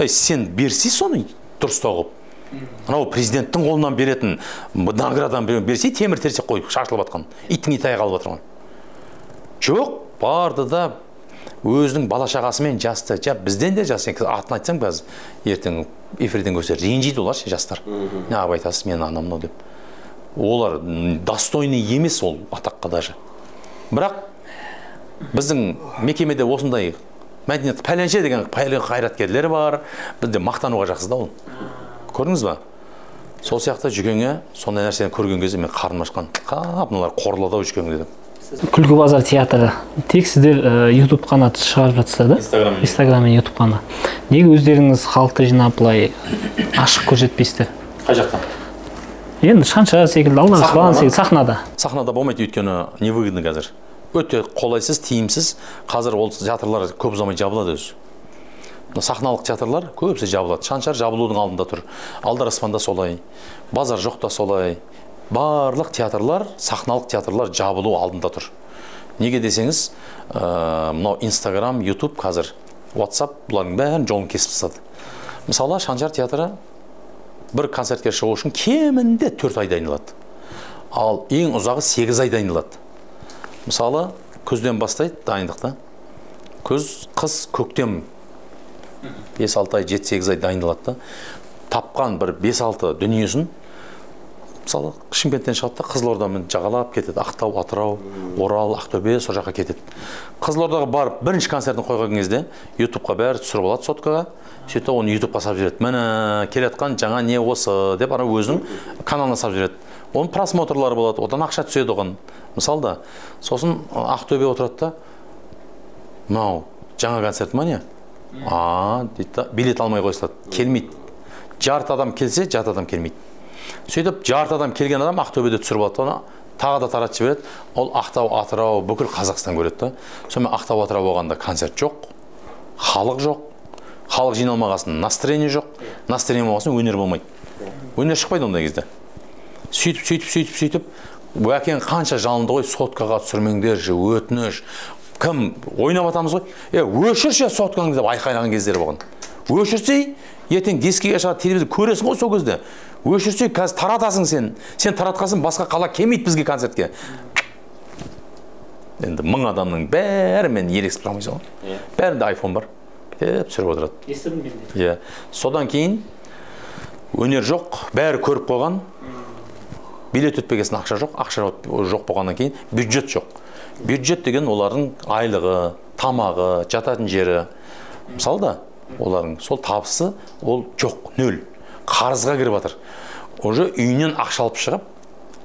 Сен берсей соны дұрыстау қылып. Анау президенттің қолынан беретін наградан берсей темір терсек қойып шашылып жатқан. Иттің ит аяғы қалып жатыр. Жоқ, барды да өзінің бала шағасымен жасты. Бізден де жас, атын айтсаң бәз ертең эфирден көрсе ренжиді олар жастар. Не ап айтасыз, мен анамнау деп. Олар достойный емес ол атаққа даже. Бірақ біздің мекемеде осындай мәдениет пәленше деген қайраткерлер бар. Бізде мақтануға жақсы да ол. Көрдіңіз ба? Сол сияқты жүгеңе сондай нәрсені көрген кезде мен қарным ашқан. Мыналар қорлады жүгең дедім. Күлкі базар театры. Тек сіздер YouTube қана шығарып жатсыздар да? Instagram мен YouTube қана. Неге өздеріңіз халықты жинап былай ашық көрсетпейсіздер? Қай жақтан? Енді шанша секілді, алдарыңыз falan секілді сахнада. Сахнада болмайды, өйткені невыгодно қазір. Өте қолайсыз, тиімсіз. Қазір ол театрлар көп ұзамай жабылады өзі. Сахналық театрлар көбісі жабылады. Шаншар жабылудың алдында тұр. Алдар аспанда солай, базар жоқта солай. Барлық театрлар, сахналық театрлар жабылу алдында тұр. Неге десеңіз, мынау Instagram, YouTube қазір, WhatsApp бұлардың бәрін жолын кесіп тастады. Мысалы, Шаншар театры бір концертке шығу үшін кемінде 4 ай дайындалады. Ал ең ұзағы 8 ай дайындалады. Мысалы, күзден бастайды дайындықты. Күз, қыс, көктем 5-6 ай, 7-8 ай дайындалады. Тапқан бір 5-6 дүниесін мысалы Шымкенттен шығады да Қызылордамен жағалап кетеді. Ақтау, Атырау, Орал, Ақтөбе сол жаққа кетеді. Қызылордаға барып бірінші концертін қойған кезде YouTube-қа бәрі түсіріп алады соткаға. Сөйтіп оны YouTube-қа салып жібереді. Міне келатқан жаңа не осы деп ана өзінің каналына салып жібереді. Оның просмотрлары болады, одан ақша түседі оған. Мысалы да, сосын Ақтөбе отырады да, мынау жаңа концерт ма не? Дейді, билет алмай қойсылады. Келмейді. Жарты адам келсе, жарты адам келмейді. Сөйтіп, жарты адам келген адам Ақтөбеде түсіріп алады, оны тағы да таратып жібереді. Ол Ақтау, Атырау, бүкіл Қазақстан көреді. Сонымен Ақтау, Атырау болғанда концерт жоқ, халық жоқ, халық жиналмағасын настроение жоқ, настроение болмасын өнер болмайды. Өнер шықпайды ондай кезде. Сөйтіп, бәкең қанша жалынды ғой, соткаға түсірмеңдер же, өтініш. Кім ойнап атамыз ғой? Өшірші соткаңды деп айқайлаған кездері болған. Өшірсей, ертең дискіге шығар телевизор көресің ғой сол кезде. Өшірсей, қазір таратасың сен. Сен таратқасын басқа қала келмейді бізге концертке. Енді 1000 адамның бәрімен елексіп тұрамайсың ғой. Бәрінде iPhone бар. Түсіріп отырады. Естідім мен де. Содан кейін өнер жоқ, бәрі көріп қойған. Билет өтпегесін ақша жоқ болғаннан кейін бюджет жоқ. Бюджет деген олардың айлығы, тамағы, жататын жері. Мысалы да, олардың сол табысы ол жоқ, нөл. Қарызға кіріп жатыр. Уже үйінен ақша алып шығып,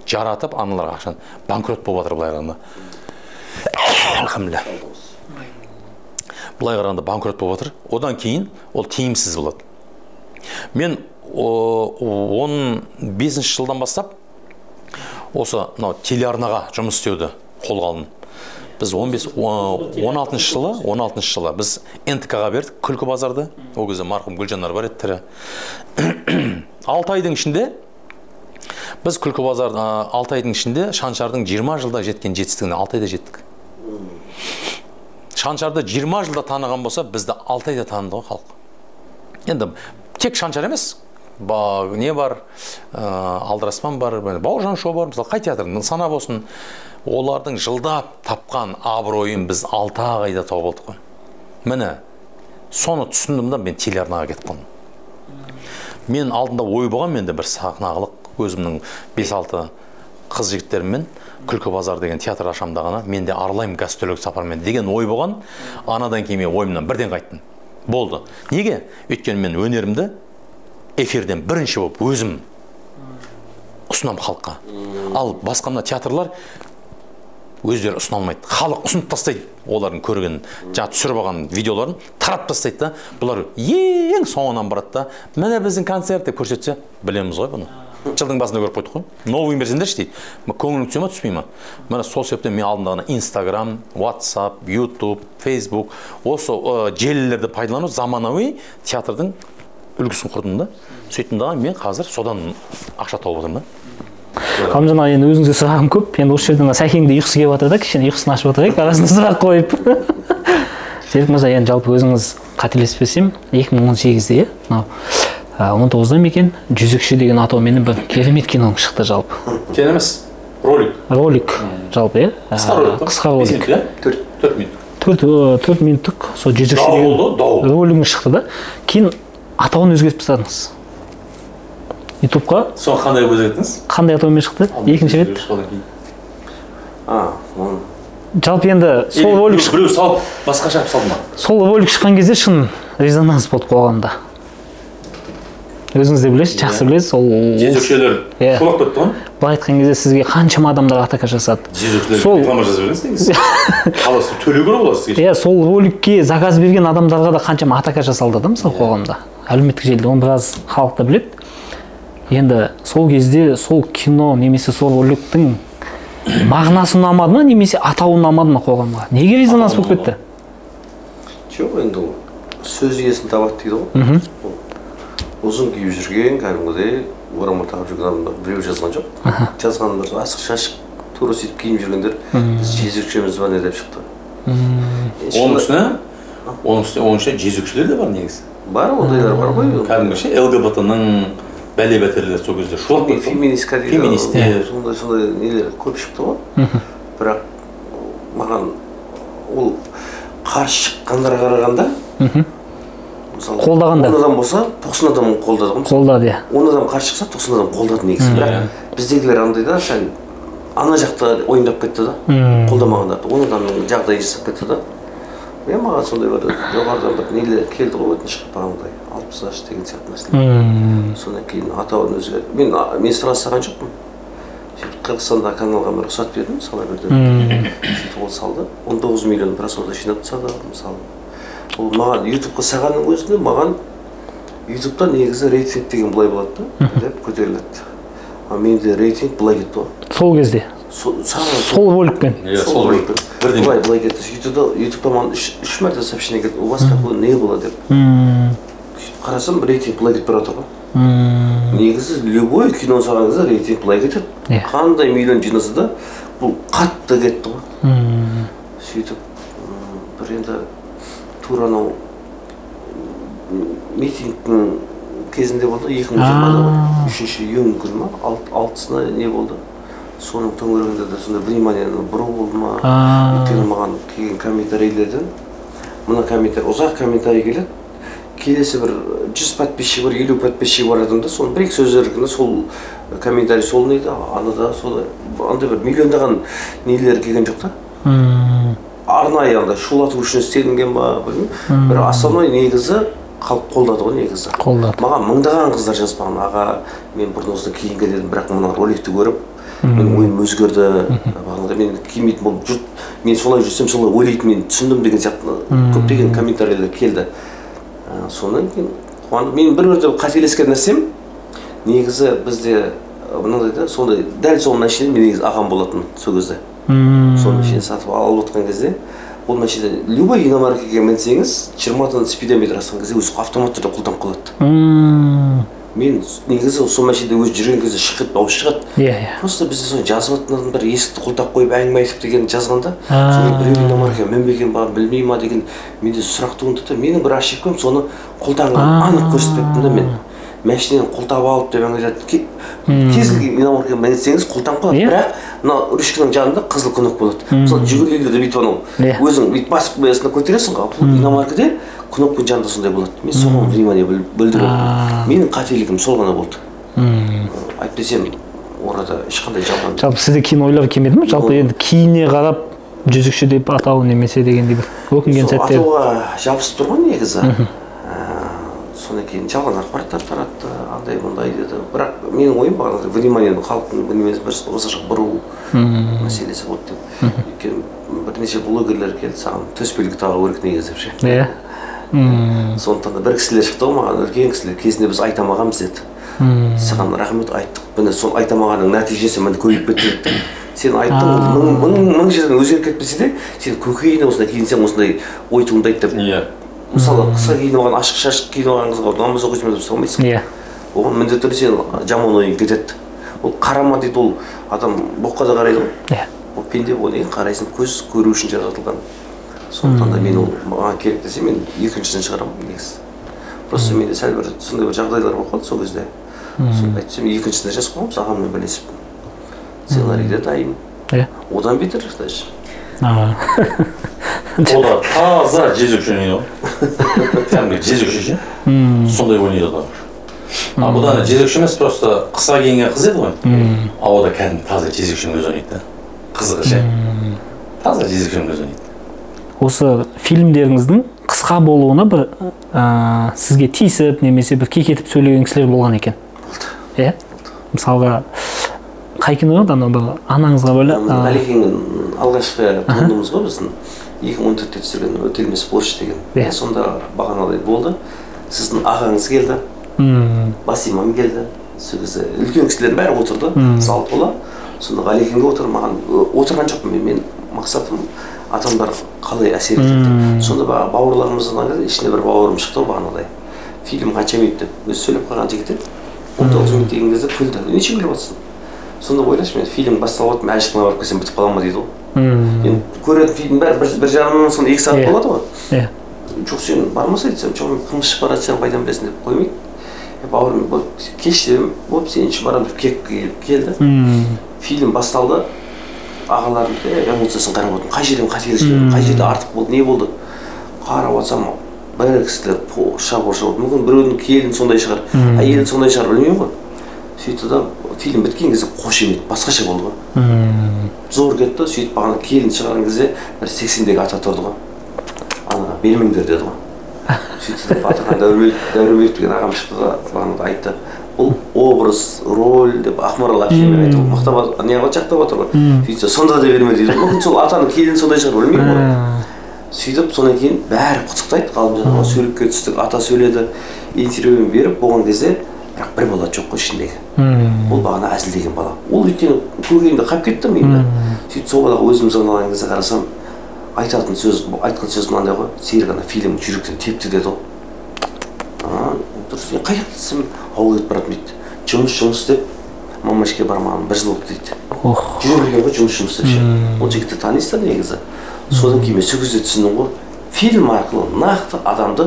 жаратып аналарға ақшаны банкрот болып жатыр былай қарағанда. Алхамдулилlah. Былай қарағанда банкрот болып жатыр. Одан кейін ол тиімсіз болады. Мен 15 жылдан бастап осы телеарнаға жұмыс істеуді қолға алдым. Біз 16 жылы біз НТК-ға бердік күлкі базарды. Ол кезде марқұм Гүлжанар бар еді тірі. 6 айдың ішінде біз күлкі базарды 6 айдың ішінде Шаншардың 20 жылда жеткен жетістігіне 6 айда жеттік. Шаншарды 20 жылда таныған болса, бізді 6 айда таныды ғой халық. Енді тек Шаншар емес, не бар, Алдараспан бар, Бауыржан шоу бар, мысалы қай театрдың сана болсын, олардың жылдап тапқан абыройын біз 6 айда тауып алдық қой. Міне, соны түсіндім да мен телеарнаға кетіп қалдым. Мен алдында ой болған, менде бір сахналық өзімнің 5-6 қыз жігіттеріммен күлкі базар деген театр ашамдағана, менде аралаймын гастрольдік сапармен деген ой болған. Анадан кейін мен ойымнан бірден қайттым. Болды. Неге? Өйткені мен өнерімді эфирден бірінші болып өзім ұсынам халыққа. Ал басқа мына театрлар өздері ұсына алмайды. Халық ұсынып тастайды. Олардың көрген, жаңа түсіріп алған видеоларын тарап тастайды да. Бұлар ең соңынан барады да. Міне біздің концерт деп көрсетсе, білеміз ғой бұны. Жылдың басында көріп қойдық қой. Новый берсеңдерші дейді. Көңілің түсе ме, түспей ме? Міне сол себептен мен алдымдағына Instagram, WhatsApp, YouTube, Facebook осы желілерді пайдалану заманауи театрдың үлгісін құрдым да. Сөйттім да, мен қазір содан ақша тауып отырмын да. Қамжан аға, енді өзіңізге сұрағым көп. Енді осы жерден Сәкеңде ұйқысы келіп жатыр да, кішкене ұйқысын ашып отырайық, арасында сұрақ қойып. Серік мырза, енді жалпы өзіңіз қателеспесем 2018-де мынау 19-да екен Жүзікші деген атаумен бір керемет кино шықты жалпы. Кино емес, ролик жалпы, қысқа ролик. 4 минут. 4 минуттық сол Жүзікші деген ролигің шықты да. Кейін атауын өзгертіп тастадыңыз. ютубқа. Соны қандай өзгерттіңіз? Қандай атаумен шықты? Екінші рет. Жалпы енді сол ролик біреу салып басқаша салды ма? Сол ролик шыққан кезде шын резонанс болды қоғамда. Өзіңіз де білесіз, жақсы білесіз, сол жезөкшелер шолақ кетті ғой. Былай айтқан кезде сізге қаншама адамдар атака жасады. Жезөкшелер реклама жазып беріңіз негізі. Қаласы төлеу керек олар сізге. Иә, сол роликке заказ берген адамдарға да қаншама атака жасалды да мысалы қоғамда. Әлеуметтік желіде оны біраз халық та біледі. Енді сол кезде сол кино немесе сол роликтің мағынасы ұнамады ма, немесе атауы ұнамады ма қоғамға? Неге резонанс болып кетті? Жоқ, енді сөз иесін табады дейді ғой. Ұзын киіп жүрген, кәдімгідей орамал тағып жүрген адамдар біреу жазған жоқ. Жазғандар асық шашық, тура сөйтіп киіп жүргендер біз жезөкшеміз ба не деп шықты. Оның үстіне жезөкшелер де бар негізі. Бар, ондайлар бар ғой. Кәдімгіше ЛГБТ-ның бәле бәтерлері сол кезде шолақ кетті. Феминистер. Сондай нелер көп шықты ғой. Бірақ маған ол қарсы шыққандарға қарағанда қолдағанда 10 адам болса 90 адам қолдады ғой. Қолдады, иә. 10 адам қарсы шықса 90 адам қолдады негізі. Бірақ біздегілер андай да, сәл ана жақта ойындап кетті да. Қолдамағандарды 10 адамның жағдайы жасап кетті да. Мен маған сондай бір жоғарыдан бір нелер келді ғой, өтініш шығып бағандай 60 деген сияқты нәрселер. Содан кейін атауын өзгертіп, мен сұрастырған жоқпын. Қырғызстанда каналға мен рұқсат бердім, сала бердім. Сөйтіп ол салды. 19 миллион просмотр жинап тастады, мысалы. Ол маған ютубқа сағанның өзінде маған ютубта негізі рейтинг деген былай болады да, деп көтеріледі. Менде рейтинг былай кетті ғой. Сол кезде? Сол роликпен? Сол роликпен. Былай кетті. Ютубта маған 3 мәрте сообщение кетті. У вас такое не было деп. Қарасам рейтинг былай кетіп барады ғой. Негізі любой кино салған кезде рейтинг былай кетеді. Қандай миллион жинаса да бұл қатты кетті ғой. Сөйтіп бір енді тура анау митингтің кезінде болды, 2020-да ғой, 3-ші июнь күні ма, 6-сына не болды. Соның төңірегінде де сондай вниманиені бұру болды ма, өйткені маған келген комментарийлерден, мына комментарий, ұзақ комментарий келеді, келесі бір 100 подписчик бар, 50 подписчик бар адамда, соның бір-екі сөздерінде сол комментарий сол нейді, анада солай, андай бір миллиондаған нелер келген жоқ та. Арнайы андай шулату үшін істелінген ба, білмеймін. Бір основной негізі халық қолдады ғой негізі. Қолдады. Маған мыңдаған қыздар жазбаған, аға, мен бұрын осыдан кейін келдім, бірақ мына роликті көріп, менің ойым өзгерді. Мен кимейтін болып жұрт, мен солай жүрсем солай ойлайтын, мен түсіндім деген сияқты көптеген комментарийлер келді. Сонан кейін қуандым. Мен бір-бірде қателескен нәрсем, негізі бізде мынандай да, сондай дәл сол машинен мен негізі ағам болатын сол кезде. Сол машина сатып алып отқан кезде, ол машина любой иномаркаға мінсеңіз, 20-тан спидометр асқан кезде өзі автоматты да қолданып қалады. Мен негізі сол машинада өзі жүрген кезде шығып, дауыс шығады. Просто бізде соны жазып жатқан бір есікті құлтап қойып әңгіме айтып деген жазғанда, соны біреу иномаркаға мінбеген ба, білмей ма деген менде сұрақ туындады. Менің бір ошибкам соны қолданған анық көрсетпеппін да мен. Машинаны құлтап алып деп әңгімеледі. Кез келген иномаркаға мінсеңіз құлтанып қалады, бірақ мына ручканың жанында қызыл күнік болады. Мысалы жүгіргенде де бүйтіп анау өзің бүйтіп басып қоясың да көтересің ғой. Иномаркада кнопканың жанында сондай болады. Мен соған внимание бөлдірдім. Менің қателігім сол ғана болды. Айтпасам орада ешқандай жалған. Жалпы сізде кейін ойлап келмеді ме? Жалпы енді кейіне қарап жүзікші деп атау немесе дегендей бір өкінген сәттер. Атауға жабысып тұр ғой негізі. Содан кейін жалған ақпараттар таратты, андай мұндай деді. Бірақ менің ойым бағанағыдай вниманиені халықтың вниманиесін бір осы жаққа бұру мәселесі болды деп. Өйткені бірнеше блогерлер келді, саған төсбелгі тағу керек негізі деп ше. Иә. Сондықтан да бір кісілер шықты ғой маған, үлкен кісілер, кезінде біз айтамағанбыз деді. Саған рахмет айттық, міне соны айтамағанның нәтижесі міне көбейіп кетті деді. Сен айттың, мың жерден өзгеріп кетпесе де, сен көкейіне осындай киінсең осындай ой туындайды деп. Мысалы, қысқа киініп алған, ашық шашық киініп алған қызға намаз оқисың деп сұрамайсың. Оған міндетті түрде сен жаман ойың кетеді. Ол қарама дейді, ол адам боққа да қарайды ғой. Ол пенде, ол неге қарайсың, көз көру үшін жаратылған. сондықтан да мен ол маған керек десе мен екіншісін шығарамын негізі. Просто менде сәл бір сондай бір жағдайлар болып қалды сол кезде. Айтсам екіншісінде жазып қойғанбыз ағаммен бірлесіп. Сценарийде дайын. Одан бетер даже. О да таза жезөкше ойнайды ғой. Кәдімгі жезөкше ше. Сондай ойнайды да. А бұдан жезөкше емес, просто қысқа киінген қыз еді ғой. А о да кәдімгі таза жезөкшенің өзі ойнайды да. Қызығы ше. Таза жезөкшенің өзі ойнайды. Осы фильмдеріңіздің қысқа болуына бір сізге тиісіп немесе бір кекетіп сөйлеген кісілер болған екен. Иә? Мысалға қай кино еді анау бір анаңызға бөлі? Ғалекеңнің алғашқы туындымыз ғой біздің 2014-те түсірген «Өтелмес борыш» деген. Сонда бағанағыдай болды. Сіздің ағаңыз келді, Басимам келді. Сол кезде үлкен кісілердің бәрі отырды, зал тола. Сонда Ғалекеңге отыр, маған отырған жоқпын мен мақсатым адамдар қалай әсер етеді. Сонда бауырларымыздың ішіне бір бауырым шықты бағанағыдай. Фильм қанша минут деп өзі сөйлеп қалған жігіт еді. 19 минут деген кезде күлді. Неше күліп жатсың? Сонда ойлашы, мен фильм басталып жатыр, әжетіне барып келсем бітіп қала ма дейді ғой. Енді көретін фильм бәрі бір жарымнан соң 2 сағат болады ғой. Жоқ, сен бармаса айтсам, жоқ, мен қылмыс шығып бара жатсам қайдан білесің деп қоймайды. Бауырым кеш дедім, болып сен үшін барамын деп келді. Фильм басталды. Ағаларым эмоциясын қарап отырмын. Қай жерден қателеспедім, қай жерде артық болды, не болды? Қарап отырсам, бәрі кісілер шабыр-шабыр. Мүмкін біреудің келін сондай шығар, әйелін сондай шығар, білмеймін ғой. Сөйтті да фильм біткен кезде қошемет, басқаша болды ғой. Зор кетті, сөйтіп бағана келін шығарған кезде бір 80-дегі ата тұрды ғой. Анаға бермеңдер деді ғой. Сөйтті да Батырхан Дәуребек деген ағам шықты да бағана айтты. Бұл образ, роль деп Ақмарал әпшемен айтып мақтап неғып жақтап отыр ғой. Сөйтсе сонда да берме дейді. Мүмкін сол атаның келін сондай шығар, білмеймін ғой. Сөйтіп содан кейін бәрі құттықтайды. Ғалымжан аға суретке түстік, ата сөйледі, интервьюін беріп болған кезде бірақ бір бала жоқ қой ішіндегі. Ол бағана әзілдеген бала. Ол өйткені көргенде қап кетті миымда. Сөйтіп сол балаға өзім звондаған кезде қарасам, айтқан сөз мынандай ғой. Серік ана фильм жүректен тепті деді ғой. Дұрыс, қай жақта десем, ауыл кетіп баратым дейді. Жұмыс деп мамашке бармаған 1 жыл болды дейді. Жүре берген ғой жұмыс деп ше. Ол жігітті танисыздар негізі. Содан кейін мен сол кезде түсіндім ғой. Фильм арқылы нақты адамды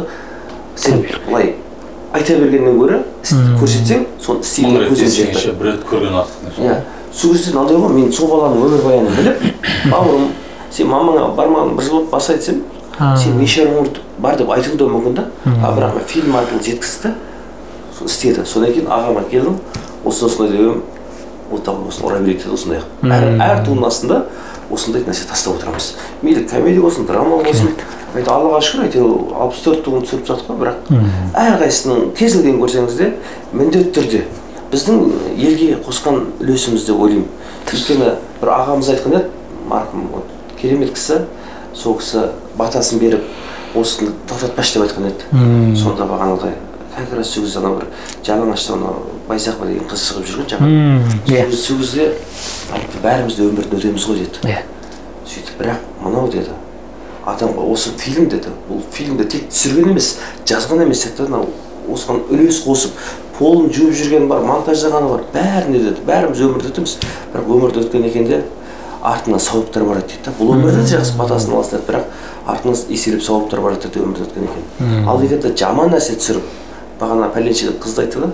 сен былай айта бергеннен гөрі көрсетсең, соны істейтін көзің жетті. Бір рет көрген артық. Сол кезде мынандай ғой, мен сол баланың өмірбаянын біліп, бауырым, сен мамаңа бармаған 1 жыл баса айтсам, сен неше өмір бар деп айтуы да мүмкін да. Бірақ фильм арқылы жеткізді, істеді. Содан кейін ағама келдім, осындай деп осыны ұра берейік деді, осындай. Әр туындысында осындай нәрсе тастап отырамыз. Мейлі комедия болсын, драма болсын. Аллаға шүкір, 64 туын түсіріп жатыр ғой, бірақ әрқайсының кез келген көрсеңіз де міндетті түрде біздің елге қосқан үлесіміз деп ойлаймын. Өйткені бір ағамыз айтқан еді, марқұм керемет кісі, сол кісі батасын беріп, осыны тоқтатпашы деп айтқан еді. Сонда бағанағыдай как раз сол кезде бір жалаңашта Байсақова деген қыз шығып жүрген жаңа. Сол кезде айтты, бәріміз де өмірді өтеміз ғой деді. Сөйтіп, бірақ мынау деді, адамға осы фильм деді, бұл фильмді тек түсірген емес, жазған емес, осыған үлес қосып, полын жуып жүрген бар, монтаждағаны бар, бәріне деді, бәріміз өмірді өтеміз. Бірақ өмірді өткен екенде артынан сауаптар бар дейді. Бұл өмірді жақсы батасын аласыз, бірақ артынан еселеп сауаптар бар дейді өмірді өткен екен. Ал егер жаман нәрсе түсіріп, бағана пәленше қызды айтты да,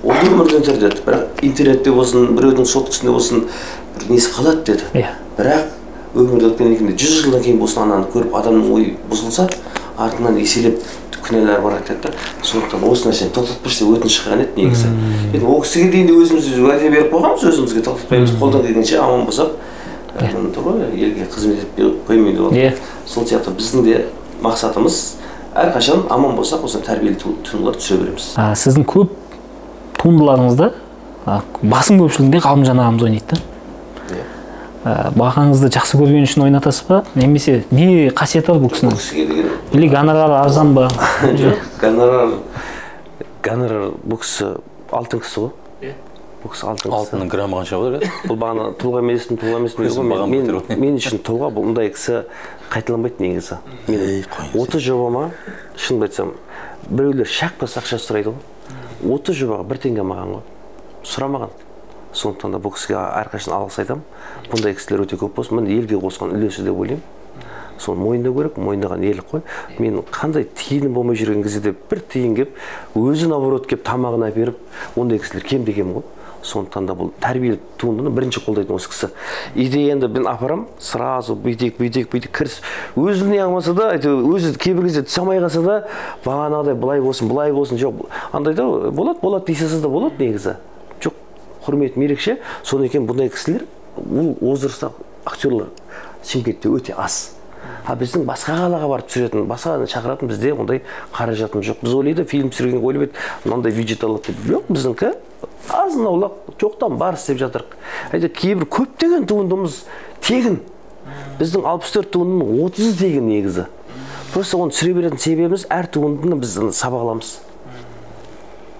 ол өмірден өтер деді. Бірақ интернетте болсын, біреудің соткасында болсын, бір несі қалады деді. Бірақ өмірді өткен екенде 100 жылдан кейін болсын ананы көріп адамның ойы бұзылса, артынан еселеп күнәлар бар айтады. Сондықтан осы нәрсені тоқтатпашы деп өтініш шыққан еді негізі. Енді ол кісіге дейін де өзіміз уәде беріп қойғанбыз, өзімізге тоқтатпаймыз, қолдан келгенше аман болсақ, елге қызмет етпей қоймайды ол. Сол сияқты біздің де мақсатымыз әрқашан аман болсақ, осы тәрбиелі туындылар түсіре береміз. Сіздің көп туындыларыңызды басым көпшілігінде Ғалымжан ағамыз ойнайды да. Бағаңызды жақсы көрген үшін ойнатасыз ба? Немесе не қасиеті бар бұл кісінің? Или гонорары арзан ба? Гонорар бұл кісі алтын кісі ғой. Бұл кісі алтын кісі. Алтынның граммы қанша болады? Бұл бағана тұлға емеспін. Мен үшін тұлға бұл мұндай кісі қайталанбайды негізі. 30 жобама, шынымды айтсам, біреулер шақпас ақша сұрайды ғой. 30 жобаға 1 теңге маған ғой. Сұрамаған. Сондықтан да бұл кісіге әрқашан алғыс айтамын. Бұндай кісілер өте көп болсын. Мен елге қосқан үлесі деп ойлаймын. соны мойындау керек, мойындаған ерлік қой. Мен қандай тиыным болмай жүрген кезде де бір тиын кеп, өзі наоборот кеп тамағын әперіп, ондай кісілер кемде кем ғой. Сондықтан да бұл тәрбиелі туындыны бірінші қолдайтын осы кісі. Идеяны мен апарам, сразу бүйтек кіріс. Өзі не қылмаса да, өзі кейбір кезде түсе алмай қалса да, бағанағыдай былай болсын, жоқ. Андай да болады дейсіз да болады негізі. Жоқ, құрметім ерекше. Содан екен бұндай кісілер, ол озырса актерлар Шымкентте өте аз. Біздің басқа қалаға барып түсіретін, басқа шақыратын бізде ондай қаражатымыз жоқ. Біз ойлайды, фильм түсіргенге ойлап еді, мынандай бюджет алады деп. Жоқ, біздіңкі азын-аулақ жоқтан бар істеп жатырық. Кейбір көптеген туындымыз тегін. Біздің 64 туындының 30-ы тегін негізі. Просто оны түсіре беретін себебіміз әр туындыны біз сабақ аламыз.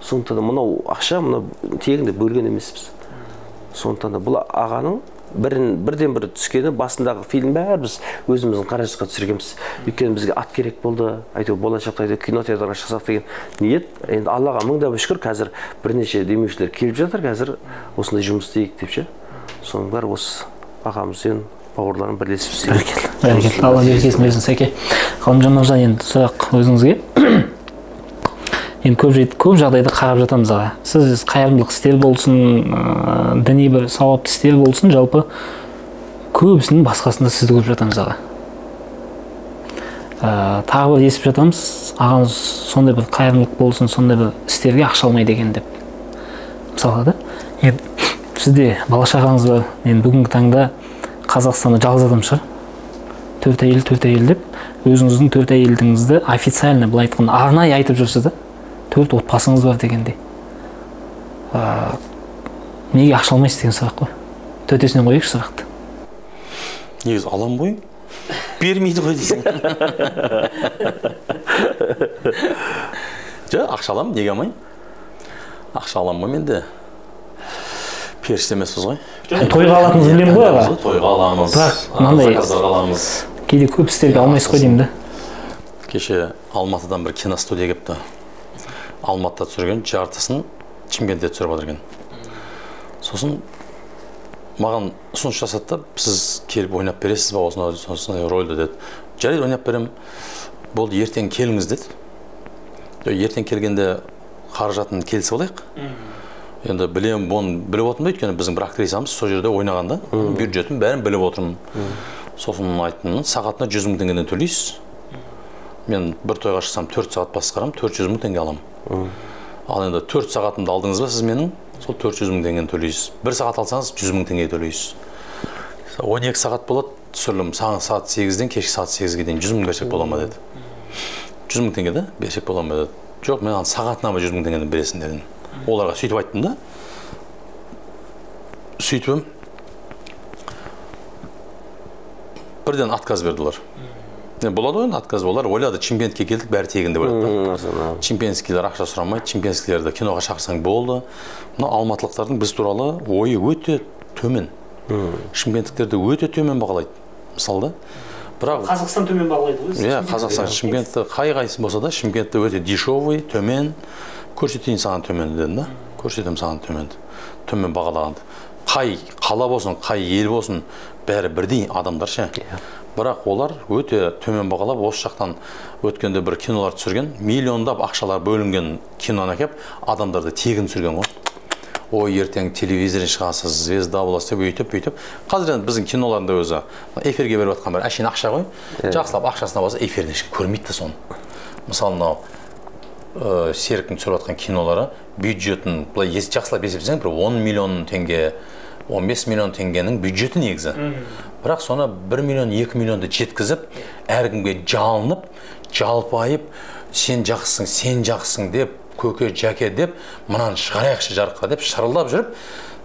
Сондықтан да мынау ақша, мынау тегінде бөлген емеспіз. Сондықтан да бұл ағаның бірден бір түскені басындағы фильм бәрі біз өзіміздің қаражатқа түсіргенбіз. Өйткені бізге ат керек болды. Болашақта кинотеатрға шықсақ деген ниет. Енді Аллаға мың да шүкір, қазір бірнеше демеушілер келіп жатыр, қазір осындай жұмыс істейік деп ше. Соның бәрі осы ағамызбен бауырларым бірлесіп істейік. Бәрекелді. Алла берекесін берсін, Сәке. Ғалымжан мырза, енді сұрақ өзіңізге. Енді көп жағдайда қарап жатамыз аға. Сіз қайырымдылық істер болсын, діни бір сауапты істер болсын, жалпы көбісінің басқасында сізді көріп жатамыз аға. Тағы бір естіп жатамыз, ағамыз сондай бір қайырымдылық болсын, сондай бір істерге ақша алмайды екен деп. Мысалға да, енді сізде бала-шағаңыз бар, енді бүгінгі таңда Қазақстанда жалғыз адам шығар. 4 әйел деп, өзіңіздің 4 әйелдіңізді официально былай айтқанда арнайы айтып жүрсіз да. 4 отбасыңыз бар дегенде. Неге ақша алмайсыз деген сұрақ қой. Төтесінен қойайықшы сұрақты. Негізі алам ғой. Бермейді ғой дейсің. Ақша алам, неге алмайын? Ақша алам ғой менде. Періште емеспіз ғой. Тойға алатыныңызды білемін ғой аға. Тойға аламыз, заказдарға аламыз. Кейде көп істерге алмайсыз қой деймін да. Кеше Алматыдан бір киностудия кепті. Алматыда түсірген, жартысын Шымкентте түсіріп отырген. Сосын маған ұсыныс жасады, сіз келіп ойнап бересіз ба осындай рөлді деді. Жарайды, ойнап берем. Болды, ертең келіңіз деді. Ертең келгенде қаражатын келісіп алайық. Енді білем, бұны біліп отырмын, өйткені біздің бір актрисамыз сол жерде ойнағанда, бюджетін бәрін біліп отырмын. Сосын айттым, сағатына 100 мың теңгеден төлейсіз. Мен бір тойға шықсам 4 сағат басқарам, 400 мың теңге алам. Ал енді 4 сағатымды алдыңыз ба сіз менің, сол 400 мың теңгені төлейсіз. 1 сағат алсаңыз 100 мың теңге төлейсіз. 12 сағат болады, түсірілім сағат 8-ден кешкі сағат 8-ге дейін 100 мың берсек бола ма деді. 100 мың теңге де берсек бола ма деді. Жоқ, мен сағатына 100 мың теңгені бересің дедім. Оларға сөйтіп айттым да. Сөйтіп бірден отказ берділер. Болады ғой, отказ болар. Ойлады, Шымкентке келдік, бәрі тегінде болады. Шымкентскийлер ақша сұрамайды, Шымкентскийлерді киноға шақырсаң болды. Мына алматылықтардың біз туралы ойы өте төмен. Шымкенттіктерді өте төмен бағалайды. Мысалда. Қазақстан төмен бағалайды ғой. Иә, Қазақстан, Шымкентті қай-қайсы болса да, Шымкентті өте дешевый, төмен. Көрсетейін саған төмен дедім да. Көрсетем саған төмен бағалағанды. Қай қала болсын, қай ел болсын, бәрі бірдей адамдар ше. Бірақ олар өте төмен бағалап, осы жақтан өткенде бір кинолар түсірген, миллиондап ақшалар бөлінген киноны әкеп, адамдарды тегін түсірген ғой. Ой, ертең телевизорден шығасыз, звезда боласыз деп өйтіп. Қазір енді біздің киноларында өзі эфирге беріп жатқан бір әшейін ақша ғой. Жақсылап ақшасына болса эфирден ешкім көрмейді соны. Мысалы, мынау Серіктің түсіріп жатқан кинолары бюджетін былай жақсылап есептесең, бір 10 миллион теңге, 15 миллион теңгенің бюджеті негізі. Бірақ соны 1 миллион, 2 миллионды жеткізіп, әркімге жалынып, жалпайып, сен жақсың деп, көке жәке деп, мынаны шығарайықшы жарыққа деп шырылдап жүріп,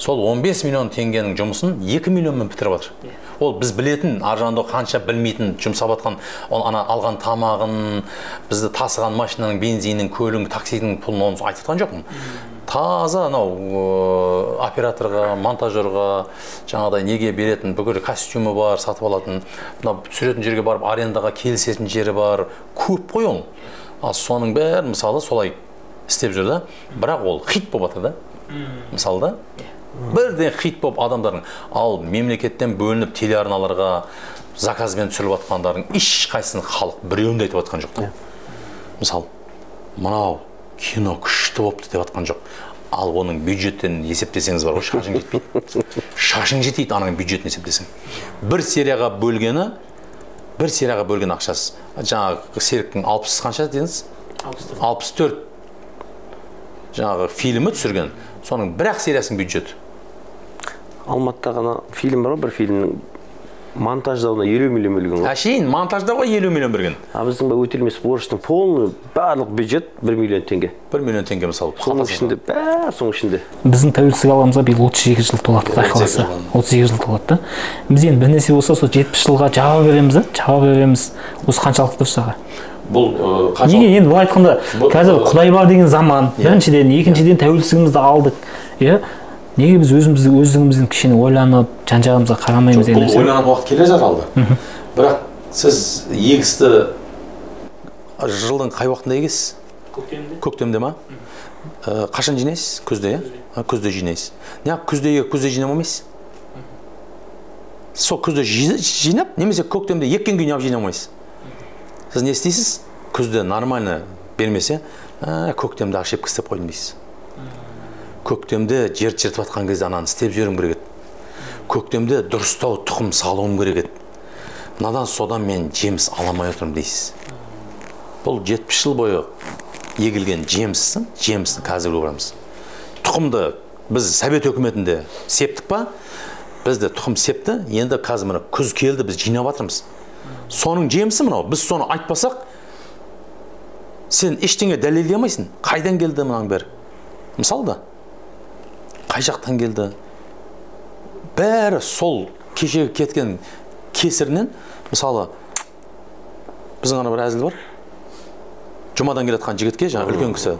сол 15 миллион теңгенің жұмысын 2 миллионмен бітіріп жатыр. Ол біз білетін, аржағында қанша білмейтін, жұмсап жатқан, ана алған тамағын, бізді тасыған машинаның, бензиннің, көлің, таксидің пұлын оны айтып жатқан жоқпын. Таза анау операторға, монтажерға, жаңағыдай неге беретін, бүкіл костюмі бар, сатып алатын, түсіретін жерге барып арендаға келісетін жері бар, көп қой ол. Ал соның бәрі мысалы солай істеп жүрді, бірақ ол хит болып жатыр да. Мысалы да, Бірден хит болып адамдардың. Ал мемлекеттен бөлініп телеарналарға заказбен түсіріліп жатқандардың ешқайсысын халық біреуін де айтып жатқан жоқ. Мысалы, мынау кино күшті болыпты деп жатқан жоқ. Ал оның бюджеттен есептесеңіз бар ғой, шашың жетпейді. Шашың жетейді аның бюджетін есептесең. Бір серияға бөлген ақшасы. Жаңағы Серіктің 60 қанша дедіңіз? 64. Жаңағы фильмі түсірген. Соның бір-ақ сериясының бюджеті. Алматыда ғана фильм бар, бір фильмнің монтаждауына 50 миллион бөлген. Әшейін монтаждауға 50 миллион берген. Біздің өтелмес борыштың полный барлық бюджет 1 миллион теңге. 1 миллион теңге мысалы. Соның ішінде, соның ішінде. Біздің тәуелсіздік алғанымызға биыл 38 жыл толады, Құдай қаласа. 38 жыл толады. Біз енді бір нәрсе болса, сол 70 жылға жауап береміз. Осы қаншалықты дұрыс аға? Бұл неге енді былай айтқанда, қазір Құдай бар деген заман, біріншіден, екіншіден тәуелсіздігімізді алдық. Неге біз өзіміздің кішкене ойланып, жан-жағымызға қарамаймыз деген нәрсе? Бұл ойланатын уақыт келе жатыр. Бірақ сіз егісті жылдың қай уақытында егесіз? Көктемде ма? Қашан жинайсыз? Күзде, иә? Күзде жинайсыз. Неғып күзде жинамайсыз? Сол күзде жинап, немесе көктемде еккен күн неғып жинамайсыз? Сіз не істейсіз? Күзде нормально бермесе, көктемде ақша епкістеп қойдым дейсіз. Көктемде жер жыртып атқан кезде ананы істеп жіберім керек еді. Көктемде дұрыстау тұқым салуым керек еді. Мынадан содан мен жеміс аламай отырмын дейсіз. Бұл 70 жыл бойы егілген жемістің қазір көреміз. Тұқымды біз Совет өкіметінде септік па? Бізде тұқым септі, енді қазір мына күз келді, біз жинап жатырмыз. Соның жемісі мынау, біз соны айтпасақ, сен ештеңе дәлелдей алмайсың. Қайдан келді мынаның бәрі? Мысалы да, қай жақтан келді? Бәрі сол кешегі кеткен кесірінен, мысалы, біздің ана бір әзіл бар. Жұмадан келетқан жігітке, жаңа үлкен кісі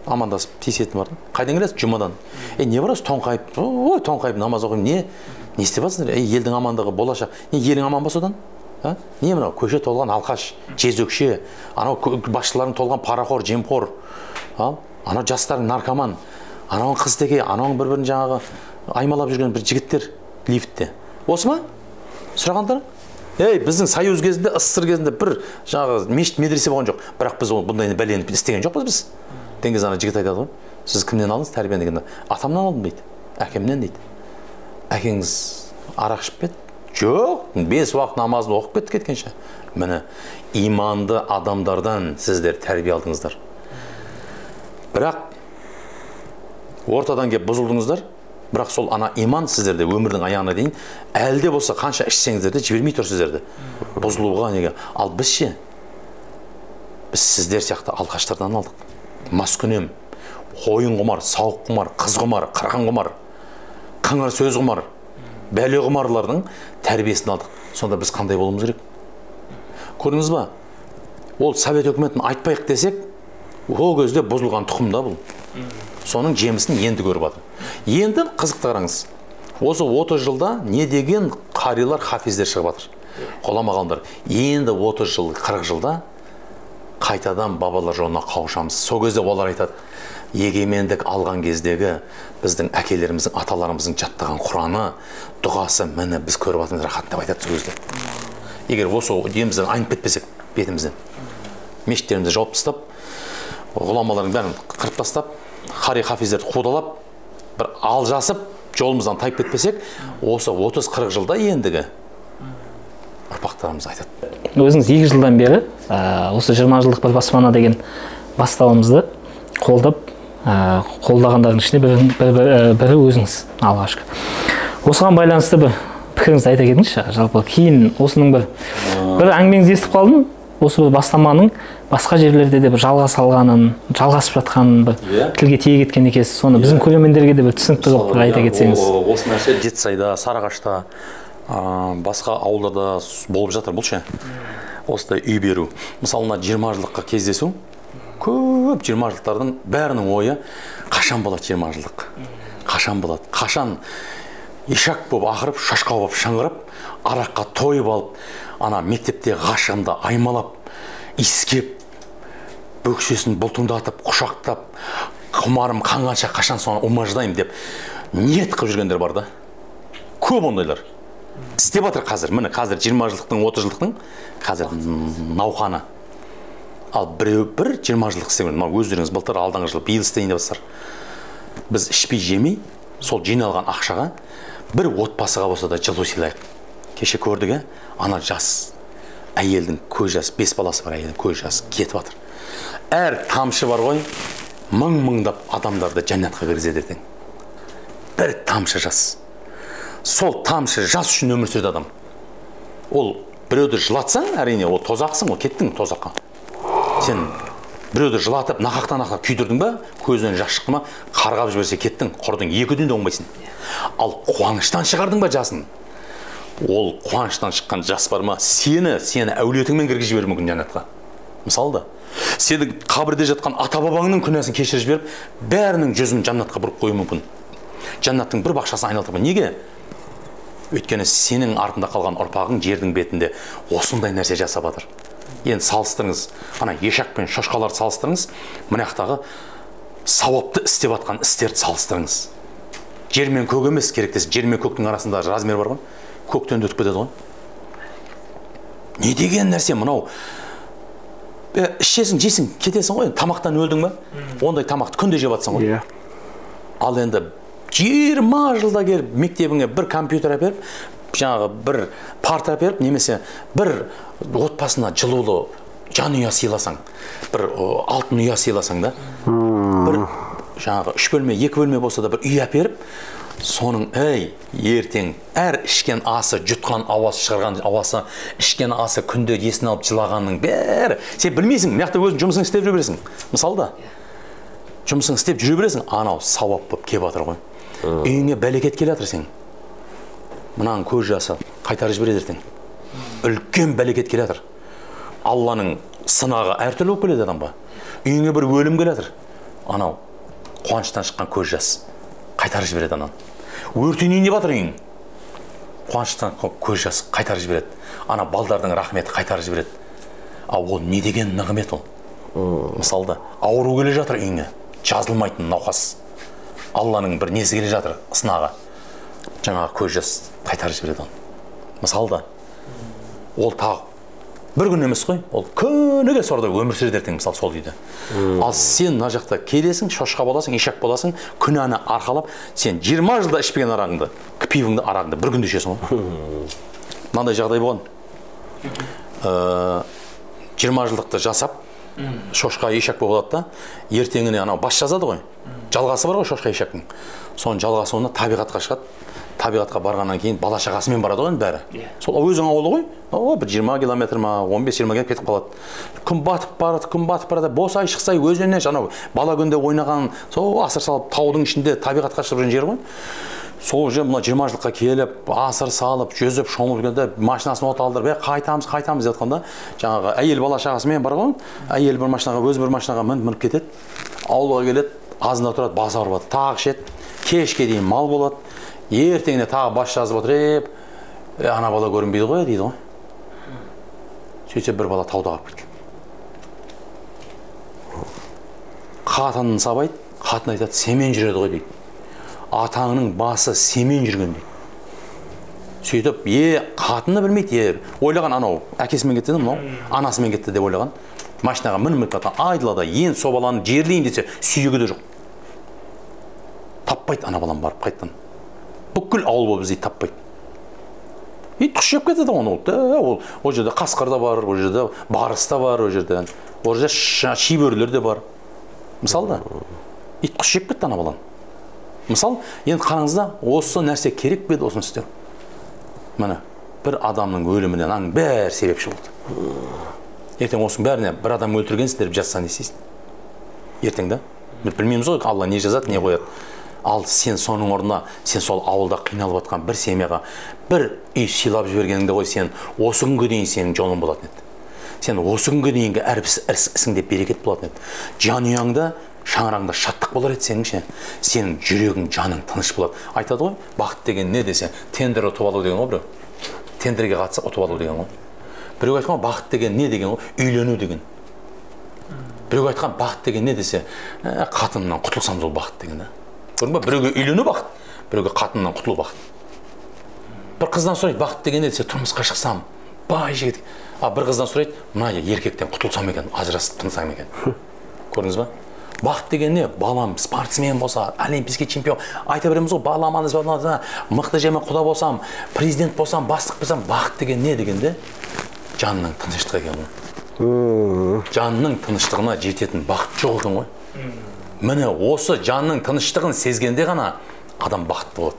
амандасып тиісетін бар. Қайдан келесіз? Жұмадан. Не бар осы тоңқайып? Ой, тоңқайып намаз оқимын. Не істеп жатсыңдар? Елдің амандығы болашақ. Елің аман ба содан? Не мынау? Көше толған алқаш, жезөкше, анау басшылардың толған парақор, жемқор. Анау жастардың наркоман. Анауың қыз теке, анауың бір-бірін жаңағы аймалап жүрген бір жігіттер лифтте. Осы ма? Сұрағандар? Біздің союз кезінде, СССР кезінде бір жаңағы мешіт медресе болған жоқ. Бірақ біз бұндай бәлені істеген жоқпыз біз. Деңгіз ана жігіт айтады ғой. Сіз кімнен алдыңыз тәрбиені дегенде? Атамнан алдым дейді. Әкемнен дейді. Әкеңіз арақ ішіп пе еді? Жоқ, 5 уақыт намазын оқып кеткенше. Міне, иманды адамдардан сіздер тәрбие алдыңыздар. Бірақ ортадан кеп бұзылдыңыздар, бірақ сол ана иман сіздерде өмірдің аяғына дейін әлде болса қанша ішсеңіздер де жібермей тұр сіздерді бұзылуға неге. Ал біз ше, біз сіздер сияқты алқаштардан алдық. Маскүнем, ойын құмар, сауық құмар, қыз құмар, қырған құмар, қыңыр сөз құмар, бәле құмарлардың тәрбиесін алдық. Сонда біз қандай болуымыз керек? Көрдіңіз ба? Ол Совет өкіметін айтпайық десек, ол кезде бұзылған тұқымда бұл. Соның жемісін енді көріп жатыр. Енді қызықты қараңыз. Осы 30 жылда не деген қарилар, хафиздер шығып жатыр. Ғұлама ғалымдар. Енді 30 жыл, 40 жылда қайтадан бабалар жолына қауышамыз. Сол кезде олар айтады, егемендік алған кездегі біздің әкелеріміздің, аталарымыздың жаттаған Құраны, дұғасы, міне біз көріп жатырмыз рахат деп айтады сол кезде. Егер осы демімізден айнып кетпесек, бетімізден, мешіттерімізді жауып тастап, ғұламалардың бәрін қырып тастап, қари хафиздерді қудалап, бір алжасып, жолымыздан тайып кетпесек, осы 30-40 жылда ендігі ұрпақтарымыз айтады. Өзіңіз 2 жылдан бері осы 20 жылдық бір баспана деген бастауымызды қолдағандардың ішінде бірі өзіңіз алғашқы. Осыған байланысты бір пікіріңізді айта кетіңізші. Жалпы кейін осының бір әңгімеңізді естіп қалдым. Осы бір бастаманың басқа жерлерде де бір жалғасып жатқанын бір тілге тиек еткен екенсіз. Соны біздің көрермендерге де бір түсінікті қылып айта кетсеңіз. Осы нәрсе Жетісайда, Сарыағашта, басқа ауылдарда болып жатыр бұл ше. Осындай үй беру. Мысалы, 20 жылдыққа кездесу, көп 20 жылдықтардың бәрінің ойы қашан болады 20 жылдық? Қашан болады? Қашан ешак болып ақырып, шашқа болып шыңғырып, араққа тойып алып, ана мектепте ғашығында аймалап, искеп, бөксесін бұлтыңдатып, құшақтап, құмарым қанғанша қашан соны умаждайым деп ниет қылып жүргендер бар да. Көп ондайлар. Істеп жатыр қазір. Міне қазір 20 жылдықтың, 30 жылдықтың қазір науқаны. Ал біреу бір 20 жылдық істеген. Мына өздеріңіз былтыр алдыңғы жыл биыл істейін деп жатсыздар. Біз ішпей жемей, сол жиналған ақшаға бір отбасыға болса да жылу сыйлайық. Кеше көрдік, ана жас әйелдің көз жасы, 5 баласы бар әйелдің көз жасы кетіп жатыр. Әр тамшы бар ғой, мың-мыңдап адамдарды жәннатқа кіргізеді ертең. Бір тамшы жас. Сол тамшы жас үшін өмір сүреді адам. Ол біреуді жылатсаң, әрине ол тозақсың, ол кеттің тозаққа. Сен біреуді жылатып, нақақтан-нақақ күйдірдің ба, көзінен жас шықты ма, қарғап жіберсе кеттің, құрдың, 2 күнде оңбайсың. Ал қуаныштан шығардың ба жасын? Ол қуаныштан шыққан жас бар ма, сені әулетіңмен кіргізіп жіберіп мүмкін жәннатқа. Мысалы да, сенің қабірде жатқан ата-бабаңның күнәсін кешіріп жіберіп, бәрінің жүзін жәннатқа бұрып қою мүмкін. Жәннаттың бір бақшасын айналдырып. Неге? Өйткені сенің артында қалған ұрпағың жердің бетінде осындай нәрсе жасап жатыр. Енді салыстырыңыз, ана ешақ пен шошқаларды салыстырыңыз, мына жақтағы сауапты істеп жатқан істерді салыстырыңыз. Жер мен көк емес керек десе, жер мен көктің арасында размер бар ғой, көктен өтіп кетеді ғой. Не деген нәрсе мынау? Ішесің, жейсің, кетесің ғой, тамақтан өлдің ба? Ондай тамақты күнде жеп жатсың ғой. Ал енді 20 жылда келіп мектебіңе бір компьютер әперіп, жаңағы бір парта әперіп, немесе бір отбасына жылулы жан ұя сыйласаң, бір алтын ұя сыйласаң да, бір жаңағы 3 бөлме, 2 бөлме болса да бір үй әперіп, соның ертең әр ішкен асы, жұтқан ауасы, шығарған ауасы, ішкен асы күнде есін алып жылағанның бәрі, сен білмейсің, мияқта өзің жұмысын істеп жүре бересің. Мысалы да, жұмысын істеп жүре бересің, анау сауап болып кеп жатыр ғой. Үйіңе бәлекет келе жатыр сен. Мынаның көз жасы қайтарып жібереді ертең. Үлкен бәлекет келе жатыр. Алланың сынағы әртүрлі болып келеді адамға. Үйіңе бір өлім келе жатыр. Анау қуаныштан шыққан көз жас қайтарып жібереді ананы. Өртенейін деп жатыр үйің. Қуаныштан көз жас қайтарып жібереді. Ана балдардың рахметі қайтарып жібереді. Ал ол не деген нығмет ол? Мысалда, ауру келе жатыр үйіңе. Жазылмайтын науқас. Алланың бір несі келе жатыр, сынағы. Жаңағы көз жас қайтарып жібереді оны. Мысалда, ол тағы бір күн емес қой, ол күніге сорда өмір сүреді ертең, мысалы сол үйде. Ал сен мына жақта келесің, шошқа боласың, ешек боласың, күнәні арқалап, сен 20 жылда ішпеген арағыңды, пивіңді, арағыңды бір күнде ішесің ғой. Мынандай жағдай болған. 20 жылдықты жасап, шошқа ешек болады да, ертеңіне анау бас жазады ғой. Жалғасы бар ғой шошқа ешектің. Соның жалғасы оны табиғатқа шығады. Табиғатқа барғаннан кейін бала шағасымен барады ғой бәрі. Сол өзің ауылы ғой. Бір 20 километр ма, 15-20 километр кетіп қалады. Күн батып барады, босай шықсай өзеннен анау бала күнде ойнаған, сол асыр салып таудың ішінде табиғатқа шығып жүрген жер ғой. Сол же мына 20 жылдыққа келіп, асыр салып, жүзіп, шомылып жүргенде машинасын от алдырып, қайтамыз деп жатқанда, жаңағы әйел бала шағасымен бар ғой. Әйел бір машинаға, өзі бір машинаға мініп кетеді. Ауылға келеді, азында тұрады, басы ауырады, тағы ішеді, кешке дейін мал болады. Ертеңіне тағы бас жазып отырып, ана бала көрінбейді ғой, дейді ғой. Сөйтсе бір бала тауда қалып кеткен. Қатынын сабайды, қатын айтады, семен жүреді ғой дейді. Атаңның басы семен жүрген дейді. Сөйтіп, қатыны білмейді, ойлаған анау, әкесімен кетті, анасымен кетті деп ойлаған. Машинаға мініп кеткен, айдылада, ең со баланы жерлейін десе, сүйегі де жоқ. Таппайды ана баланы барып қайттан. Бүкіл ауыл болып біздей таппайды. Тұқшы жеп кетеді оны ол. Ол жерде қасқыр да бар, ол жерде барыс та бар, ол жерде шибөрілер де бар. Мысалы да, тұқшы жеп кетті ана баланы. Мысалы, енді қараңызда, осы нәрсе керек беді осыны істеу. Міне, бір адамның өлімінен аң бәрі себепші болды. Ертең осының бәріне бір адам өлтіргенсіздер деп жазса не істейсің? Ертең да? Білмейміз ғой, Алла не жазады, не қояды. Ал сен соның орнына, сен сол ауылда қиналып жатқан бір семьяға бір үй сыйлап жібергеніңде ғой, сен осы күнге дейін сенің жолың болатын еді. Сен осы күнге дейінгі әр ісіңде берекет болатын еді. Жан ұяңда, шаңырағыңда шаттық болар еді сеніңше. Сенің жүрегің, жаның тыныш болады. Айтады ғой, бақыт деген не десе, тендер ұтып алу деген ғой біреу. Тендерге қатысып ұтып алу деген ғой. Біреу айтқан бақыт деген не деген ғой, үйлену деген. Біреу айтқан бақыт деген не десе, қатынымнан құтылсам сол бақыт деген да. Біреуге үйлену бақыт, біреуге қатыннан құтылу бақыт. Бір қыздан сұрайды, бақыт деген не? Сен тұрмысқа шықсам, бай жігіт. Бір қыздан сұрайды, мына еркектен құтылсам екен, ажырасып тынсам екен. Көрдіңіз ба? Бақыт деген не? Балам спортсмен болса, олимпийский чемпион. Айта береміз ғой, балам мықты жеме құда болсам, президент болсам, бастық болсам, бақыт деген не дегенде? Жанның тыныштығы екен ғой. Жанның тыныштығына жететін бақыт жоқ екен ғой. Міне осы жанның тыныштығын сезгенде ғана адам бақытты болады.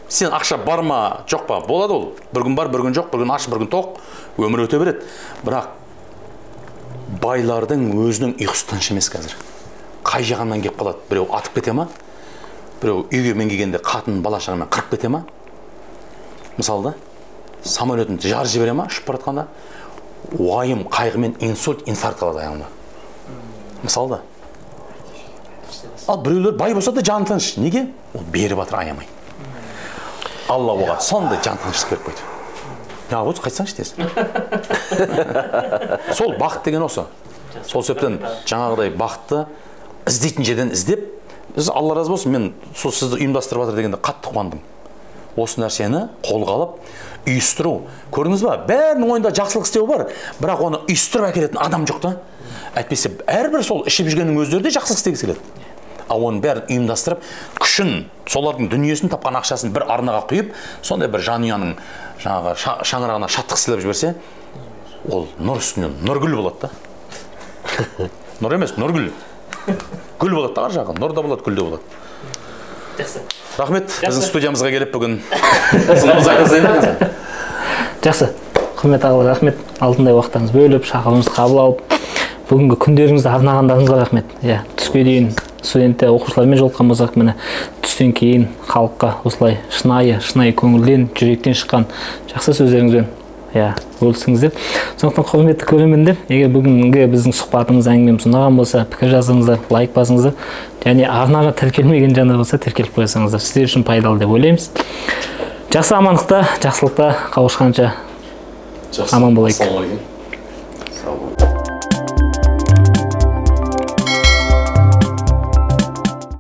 Сен ақша бар ма, жоқ па? Болады ол. Bir gün бар, bir gün жоқ, bir gün аш, bir gün тоқ. Өмір өте береді. Бірақ байлардың өзінің ұйқысы тыныш емес қазір. Қай жағынан келіп қалады? Біреу атып кете ма? Біреу үйге мен келгенде қатын бала шағамен қырып кете ма? Мысалы, самолетін жарып жібере ма? Ұшып бара жатқанда уайым, қайғымен инсульт, инфаркт алады аяғында. Мысалы. Ал біреулер бай болса да жаны тыныш. Неге? Ол беріп жатыр аямай. Алла оған сондай жан тыныштық беріп қойды. Ya осы қайтсаңшы тез. Сол бақыт деген осы. Сол себептен жаңағыдай бақытты іздейтін жерден іздеп, біз Алла разы болсын, мен сол сізді ұйымдастырып жатыр дегенде қатты қуандым. Осы нәрсені қолға алып, үйістіру. Көрдіңіз ба? Бәрінің ойында жақсылық істеу бар, бірақ оны үйістіріп әкелетін адам жоқ та. Әйтпесе әрбір сол ішіп жүргеннің өздері де жақсылық істегісі келеді. Ал оның бәрін ұйымдастырып, күшін, солардың дүниесін тапқан ақшасын бір арнаға құйып, сондай бір жанұяның жаңағы шаңырағына шаттық сыйлап жіберсе, ол нұр үстінен нұргүл болады да. Нұр емес, нұргүл. Гүл болады да ар жағы, нұр да болады, гүл де болады. Жақсы. Рахмет, біздің студиямызға келіп бүгін. Жақсы. Құрметті ағалар, рахмет. Алтындай уақыттарыңыз бөліп, шақыруымызды қабыл алып, бүгінгі күндеріңізді арнағандарыңызға рахмет. Түске дейін студенттер, оқушылармен жолыққан болсақ, міне түстен кейін халыққа осылай шынайы көңілден, жүректен шыққан жақсы сөздеріңізбен бөлістіңіздер. Сондықтан құрметті көрермендер, егер бүгінгі біздің сұхбатымыз, әңгімеміз ұнаған болса, пікір жазыңыздар, лайк басыңыздар, және арнаға тіркелмеген жандар болса, тіркеліп қойсаңыздар, сіздер үшін пайдалы деп ойлаймыз. Жақсы амандықта, жақсылықта қауышқанша аман болайық.